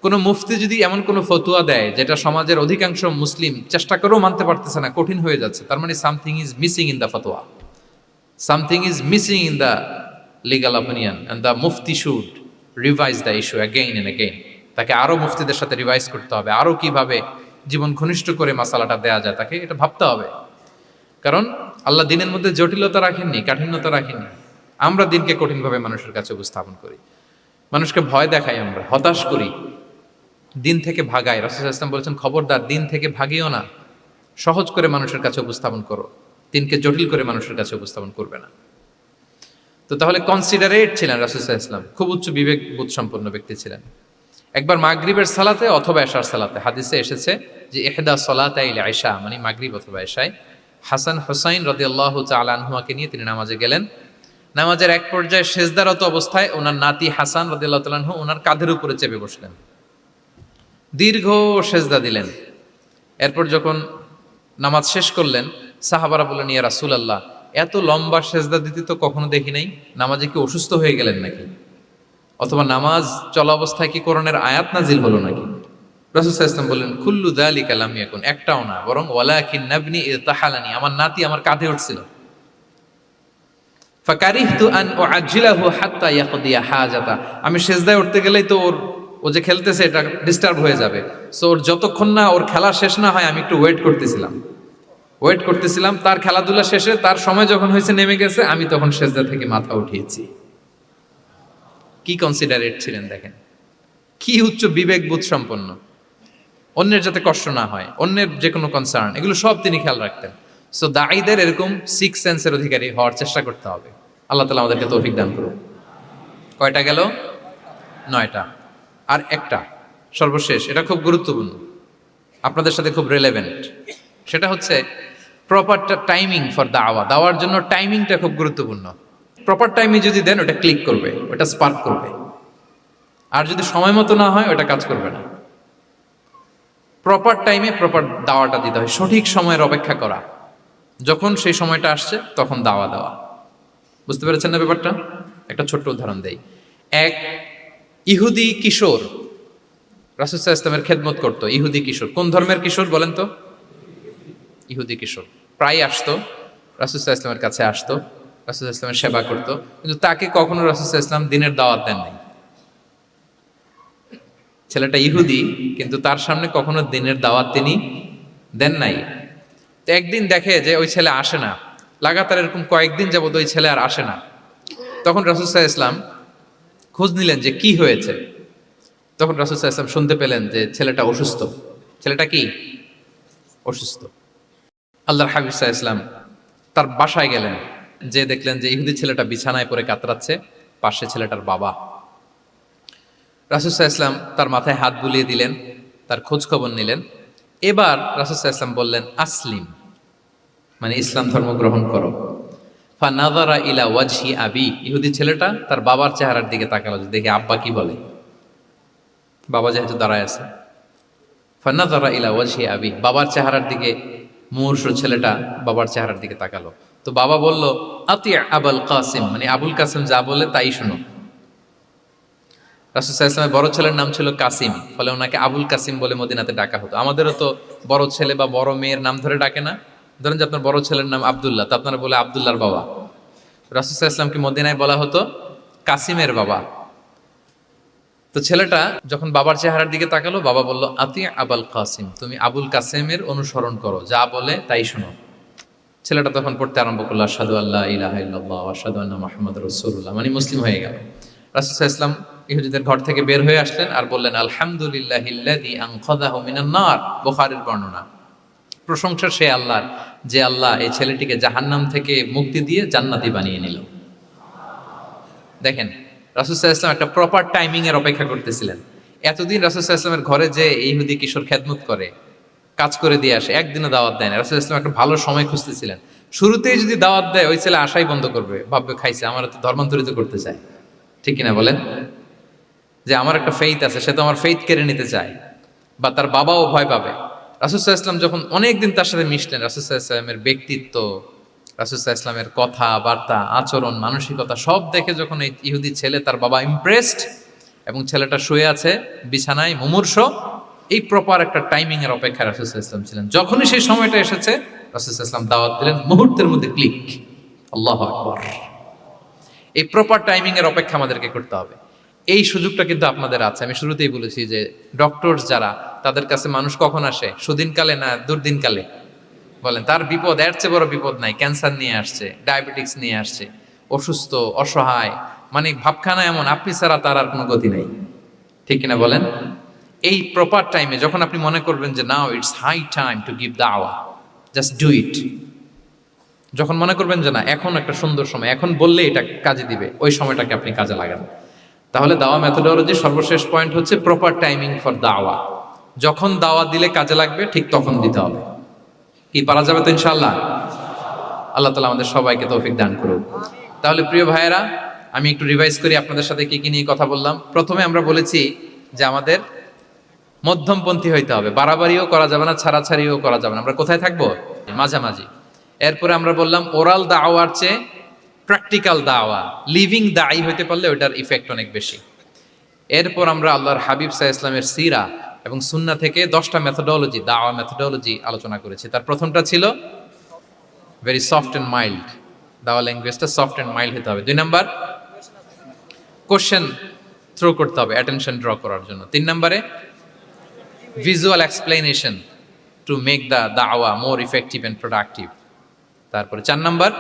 কোনো মুফতি যদি এমন কোনো ফতুয়া দেয় যেটা সমাজের অধিকাংশ মুসলিম চেষ্টা করেও মানতে পারতেছে না, কঠিন হয়ে যাচ্ছে, তার মানে something is missing in the ফতোয়া, something is missing in the legal opinion, and the মুফতি should revise the issue again and again. তাকে আরো মুফতিদের সাথে রিভাইজ করতে হবে, আরো কিভাবে জীবন ঘনিষ্ঠ করে মাসালাটা দেয়া যায় তাকে এটা ভাবতে হবে। কারণ আল্লাহ দিনের মধ্যে জটিলতা রাখেননি, কাঠিন্যতা রাখেননি। আমরা দিনকে কঠিনভাবে মানুষের কাছে উপস্থাপন করি, মানুষকে ভয় দেখাই, আমরা হতাশ করি, দিন থেকে ভাগাই। রাসূল সাল্লাল্লাহু আলাইহি ওয়াসাল্লাম বলেছেন, খবরদার দিন থেকে ভাগিও না, সহজ করে মানুষের কাছে উপস্থাপন করো, দিনকে জটিল করে মানুষের কাছে উপস্থাপন করবে না। তো তাহলে কনসিডারেট ছিলেন রাসূল সাল্লাল্লাহু আলাইহি ওয়াসাল্লাম, খুব উচ্চ বিবেক বোধ সম্পন্ন ব্যক্তি ছিলেন। একবার মাগরিবের সালাতে অথবা এশার সালাতে হাদিসে এসেছে যে ইহদা সালাতাইল ইশা, মানে মাগরিব অথবা এশায় হাসান হুসাইন রাদিয়াল্লাহু তাআলা আনহুমাকে নিয়ে তিনি নামাজে গেলেন। নামাজের এক পর্যায়ে সেজদারত অবস্থায় ওনার নাতি হাসান রাদিয়াল্লাহু তাআলা আনহু ওনার কাঁধের উপরে চেপে বসলেন, দীর্ঘ সেজদা দিলেন। এরপর যখন নামাজ শেষ করলেন, সাহাবারা বললেন, ইয়া রাসূলুল্লাহ, এত লম্বা সেজদা দিতে তো কখনো দেখি নাই, নামাজে কি অসুস্থ হয়ে গেলেন নাকি? অথবা নামাজ চলা অবস্থায় কি কোরআনের আয়াত নাজিল হলো নাকি? রাসূল সাল্লাল্লাহু আলাইহি ওয়াসাল্লাম বললেন, কুল্লু যালিকা লাম ইয়াকুন, একটাও না, বরং ওয়ালাকিন নাবনি ইতাহালানি, আমার নাতি আমার কাঁধে উঠছিল। ফাকারিহতু আন উআজ্জিলাহু হাত্তা ইয়াকদিয়া হাজাতা, আমি সেজদায় উঠতে গেলেই তো ও যে খেলতেছে এটা ডিস্টার্ব হয়ে যাবে, সো ওর যতক্ষণ না ওর খেলা শেষ না হয় আমি একটু ওয়েট করতেছিলাম। তার খেলাধুলা শেষে তার সময় যখন হয়েছে নেমে গেছে, আমি তখন সেজদা থেকে মাথা উঠিয়েছি। কি কনসিডারেট ছিলেন দেখেন, কি উচ্চ বিবেক বোধ সম্পন্ন। অন্যের যাতে কষ্ট না হয়, অন্যের যে কোনো কনসার্ন, এগুলো সব তিনি খেয়াল রাখতেন। সো দাঈদের এরকম সিক্স সেন্সের অধিকারী হওয়ার চেষ্টা করতে হবে। আল্লাহ তাআলা আমাদেরকে তৌফিক দান করুন। কয়টা গেল? 9টা। আর একটা সর্বশেষ, এটা খুব গুরুত্বপূর্ণ, আপনাদের সাথে খুব রিলেভেন্ট। সেটা হচ্ছে প্রপার টাইমিং ফর দাওয়া। দাওয়ার জন্য টাইমিংটা খুব গুরুত্বপূর্ণ। প্রপার টাইমে যদি দেন, ওটা ক্লিক করবে, ওটা স্পার্ক করবে। আর যদি সময় মতো না হয়, ওটা কাজ করবে না। প্রপার টাইমে প্রপার দাওয়াটা দিতে হয়, সঠিক সময়ের অপেক্ষা করা, যখন সেই সময়টা আসছে তখন দাওয়া দেওয়া। বুঝতে পেরেছেন না ব্যাপারটা? একটা ছোট্ট উদাহরণ দেই। এক ইহুদি কিশোর রাসূল সাল্লাল্লাহু আলাইহি ওয়াসাল্লামের খেদমত করতো। ইহুদি কিশোর, কোন ধর্মের কিশোর বলেন তো? ইহুদি কিশোর। প্রায় আসতো, রাসূল সাল্লাল্লাহু আলাইহি ওয়াসাল্লামের কাছে আসতো, রাসূল সাল্লাল্লাহু আলাইহি ওয়াসাল্লামের সেবা করতো, কিন্তু তাকে কখনো রাসূল সাল্লাল্লাহু আলাইহি ওয়াসাল্লাম দিনের দাওয়াত দেন নাই। ছেলেটা ইহুদি, কিন্তু তার সামনে কখনো দিনের দাওয়াত তিনি দেন নাই। তো একদিন দেখে যে ওই ছেলে আসে না, লাগাতার এরকম কয়েকদিন যাবত ওই ছেলে আর আসে না। তখন রাসূল সাল্লাল্লাহু আলাইহি ওয়াসাল্লাম খোঁজ নিলেন যে কি হয়েছে। তখন রাসূল সাল্লাল্লাহু আলাইহি ওয়াসাল্লাম শুনতে পেলেন যে ছেলেটা অসুস্থ। ছেলেটা কি অসুস্থ? আল্লাহর হাবিব সাল্লাল্লাহু আলাইহি ওয়াসাল্লাম তার বাসায় গেলেন, যে দেখলেন যে ইহুদি ছেলেটা বিছানায় পড়ে কাতরাচ্ছে, পাশে ছেলেটার বাবা। রাসূল সাল্লাল্লাহু আলাইহি ওয়াসাল্লাম তার মাথায় হাত বুলিয়ে দিলেন, তার খোঁজ খবর নিলেন। এবার রাসূল সাল্লাল্লাহু আলাইহি ওয়াসাল্লাম বললেন, আসলিম, মানে ইসলাম ধর্ম গ্রহণ করো। ফানাযারা ইলা ওয়াজহি আবি, ইহুদি ছেলেটা তার বাবার চেহারার দিকে তাকালো যে দেখি আব্বা কি বলে। বাবা যেহেতু দাঁড়ায় আছে, ফানাযারা ইলা ওয়াজহি আবি, বাবার চেহারার দিকে মুমূর্ষু ছেলেটা বাবার চেহারার দিকে তাকালো। তো বাবা বলল, আতি আবুল কাসিম, মানে আবুল কাসিম যা বলে তাই শোনো। রাসূল সাল্লাল্লাহু আলাইহি ওয়াসাল্লামের বড় ছেলের নাম ছিল কাসিম, ফলে ওনাকে আবুল কাসিম বলে মদিনাতে ডাকা হতো। আমাদেরও তো বড় ছেলে বা বড় মেয়ের নাম ধরে ডাকে না? ধরেন যে আপনার বড় ছেলের নাম আব্দুল্লাহ, তো আপনারা বলে আব্দুল্লাহর বাবা। রাসূল সাল্লাল্লাহু আলাইহি ওয়াসাল্লামকে মদিনায় বলা হতো কাসিমের বাবা। তো ছেলেটা যখন বাবার চেহারার দিকে তাকালো, বাবা বলল, আতি আবুল কাসিম, তুমি আবুল কাসিমের অনুসরণ করো, যা বলে তাই শোনো। ছেলেটা তখন পড়তে আরম্ভ করলো, আশহাদু আল্লা ইলাহা ইল্লাল্লাহ ওয়া আশহাদু আন্না মুহাম্মাদুর রাসূলুল্লাহ, মানে মুসলিম হয়ে গেল। রাসূল সাল্লাল্লাহু আলাইহি ওয়াসাল্লাম ইহুদিদের ঘর থেকে বের হয়ে আসলেন আর বললেন, আলহামদুলিল্লাহিল্লাযী আনকাযাহু মিনান নার, বুখারীর বর্ণনা। প্রশংসা সে আল্লাহর, যে আল্লাহ এই ছেলেটিকে জাহান্নাম থেকে মুক্তি দিয়ে জান্নাতি বানিয়ে নিল। দেখেন, রাসূল সাল্লাল্লাহু আলাইহি ওয়াসাল্লাম একটা প্রপার টাইমিং এর অপেক্ষা করতেছিলেন। এতদিন রাসূল সাল্লাল্লাহু আলাইহি ওয়াসাল্লামের ঘরে যে ইহুদি কিশোর খেদমত করে, কাজ করে দিয়ে আসে, একদিনও দাওয়াত দেয় না। রাসূল সাল্লাল্লাহু আলাইহি ওয়াসাল্লাম একটা ভালো সময় খুঁজতেছিলেন। শুরুতেই যদি দাওয়াত দেয়, ওই ছেলে আশাই বন্ধ করবে, ভাববে খাইছে, আমার তো ধর্মান্তরিত করতে চায়। ঠিক কিনা বলেন? যে আমার একটা ফেইথ আছে, সে তো আমার ফেইথ কেড়ে নিতে চায়, বা তার বাবাও ভয় পাবে। রাসূল সাল্লাল্লাহু আলাইহি ওয়াসাল্লাম যখন অনেকদিন তার সাথে মিশলেন, রাসূল সাল্লাল্লাহু আলাইহি ওয়াসাল্লামের ব্যক্তিত্ব, রাসূল সাল্লাল্লাহু আলাইহি ওয়াসাল্লামের কথা বার্তা, আচরণ, মানসিকতা সব দেখে যখন এই ইহুদি ছেলে, তার বাবা ইমপ্রেসড, এবং ছেলেটা শুয়ে আছে বিছানায় মুমূর্ষ, এই প্রপার একটা টাইমিং এর অপেক্ষায় রাসূল সাল্লাল্লাহু আলাইহি ওয়াসাল্লাম ছিলেন। যখনই সেই সময়টা এসেছে, রাসূল সাল্লাল্লাহু আলাইহি ওয়াসাল্লাম দাওয়াত দিলেন, মুহূর্তের মধ্যে ক্লিক। আল্লাহু আকবার। এই প্রপার টাইমিং এর অপেক্ষা আমাদেরকে করতে হবে। এই সুযোগটা কিন্তু আপনাদের আছে। আমি শুরুতেই বলেছি যে ডক্টরস যারা, তাদের কাছে মানুষ কখন আসে? সুদিনকালে না দুর্দিনকালে? বলেন, তার বিপদ এর চেয়ে বড় বিপদ নাই। ক্যান্সার নিয়ে আসছে, ডায়াবেটিক্স নিয়ে আসছে, অসুস্থ, অসহায়, মানে ভাবখানা এমন, আপনি ছাড়া তার আর কোনো গতি নেই। ঠিক কিনা বলেন? এই প্রপার টাইমে যখন আপনি মনে করবেন যে now it's high time to give দাওয়া, জাস্ট ডু ইট। যখন মনে করবেন যে না এখন একটা সুন্দর সময়, এখন বললে এটা কাজে দিবে, ওই সময়টাকে আপনি কাজে লাগান। তাহলে দাওয়া মেথোডোলজি সর্বশেষ পয়েন্ট হচ্ছে প্রপার টাইমিং ফর দাওয়া। যখন দাওয়া দিলে কাজে লাগবে ঠিক তখন দিতে হবে। কি পারা যাবে তো ইনশাআল্লাহ? আল্লাহ তাআলা আমাদের সবাইকে তৌফিক দান করুন। তাহলে প্রিয় ভাইয়েরা, আমি একটু রিভাইজ করি আপনাদের সাথে কি কি নিয়ে কথা বললাম। প্রথমে আমরা বলেছি যে আমাদের মধ্যমপন্থী হইতে হবে, বাড়াবাড়িও করা যাবে না, ছাড়াছাড়িও করা যাবে না। আমরা কোথায় থাকবো? মাঝামাঝি। এরপরে আমরা বললাম ওরাল দাওয়ার চেয়ে প্র্যাকটিক্যাল দাওয়া, লিভিং দায়ী হইতে পারলে ওইটার ইফেক্ট অনেক বেশি। এরপর আমরা আল্লাহর হাবিব সাল্লাল্লাহু আলাইহি ওয়াসাল্লামের সিরা এবং সুন্নাহ থেকে 10টা মেথোডোলজি, দাওয়া মেথোডোলজি আলোচনা করেছি। তার প্রথমটা ছিল ভেরি সফট অ্যান্ড মাইল্ড, দাওয়া ল্যাঙ্গুয়েজটা সফট অ্যান্ড মাইল্ড হতে হবে। 2 নাম্বার, কোশ্চেন থ্রো করতে হবে অ্যাটেনশন ড্র করার জন্য। 3 নম্বরে, visual explanation to make the দাওয়া মোর ইফেক্টিভ অ্যান্ড প্রোডাক্টিভ। তারপরে 4 নাম্বার,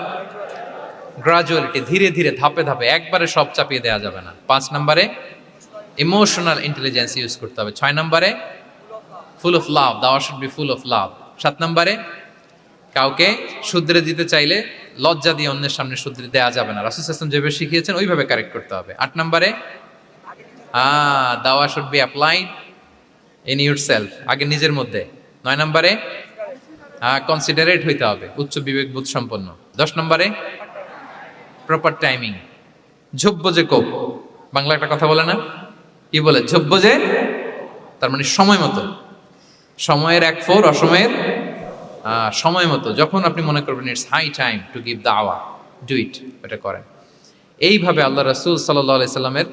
গ্রাজুয়ালিটি, ধীরে ধীরে ধাপে ধাপে, একবারে সব চাপিয়ে দেওয়া যাবে না। 5 নম্বরে, ইমোশনাল ইন্টেলিজেন্স ইউজ করতে হবে। 6 নম্বরে, ফুল অফ লাভ, দাওয়া should be full of love. 7 নম্বরে, কাউকে শুধরে দিতে চাইলে লজ্জা দিয়ে অন্যের সামনে শুধরে দেওয়া যাবে না, রাসূল সাল্লাল্লাহু আলাইহি ওয়াসাল্লাম যেভাবে শিখিয়েছেন ওইভাবে কারেক্ট করতে হবে। 8 নম্বরে, দাওয়া should be applied in yourself, আগে নিজের মধ্যে। 9 নম্বরে, কনসিডারেট হইতে হবে, উচ্চ বিবেক বোধ সম্পন্ন। 10 নম্বরে, প্রপার টাইমিং, ঝোপ্প যে কোপ, বাংলা একটা কথা বলে না, কি বলে? ঝোপ্প যে, তার মানে সময় মতো, সময়ের এক ফোর, অসময়ের সময় মতো। যখন আপনি মনে করবেন it's high time to give দাওয়া, ডু ইট, এটা করেন। এইভাবে আল্লাহ রাসূল সাল্লাল্লাহু আলাইহি সাল্লামের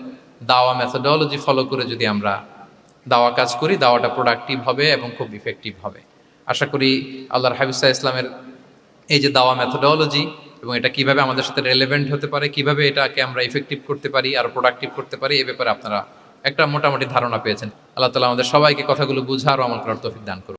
দাওয়া মেথোডোলজি ফলো করে যদি আমরা দাওয়া কাজ করি, দাওয়াটা প্রোডাক্টিভ হবে এবং খুব ইফেক্টিভ হবে। আশা করি আল্লাহর হাবিব সাল্লাল্লাহু আলাইহি ইসলামের এই যে দাওয়া মেথোডোলজি এবং এটা কিভাবে আমাদের সাথে রেলেভেন্ট হতে পারে, কিভাবে এটাকে আমরা ইফেক্টিভ করতে পারি আর প্রোডাক্টিভ করতে পারি, এ ব্যাপারে আপনারা একটা মোটামুটি ধারণা পেয়েছেন। আল্লাহ তাআলা আমাদের সবাইকে কথাগুলো বুঝার ও আমল করার তৌফিক দান করুন।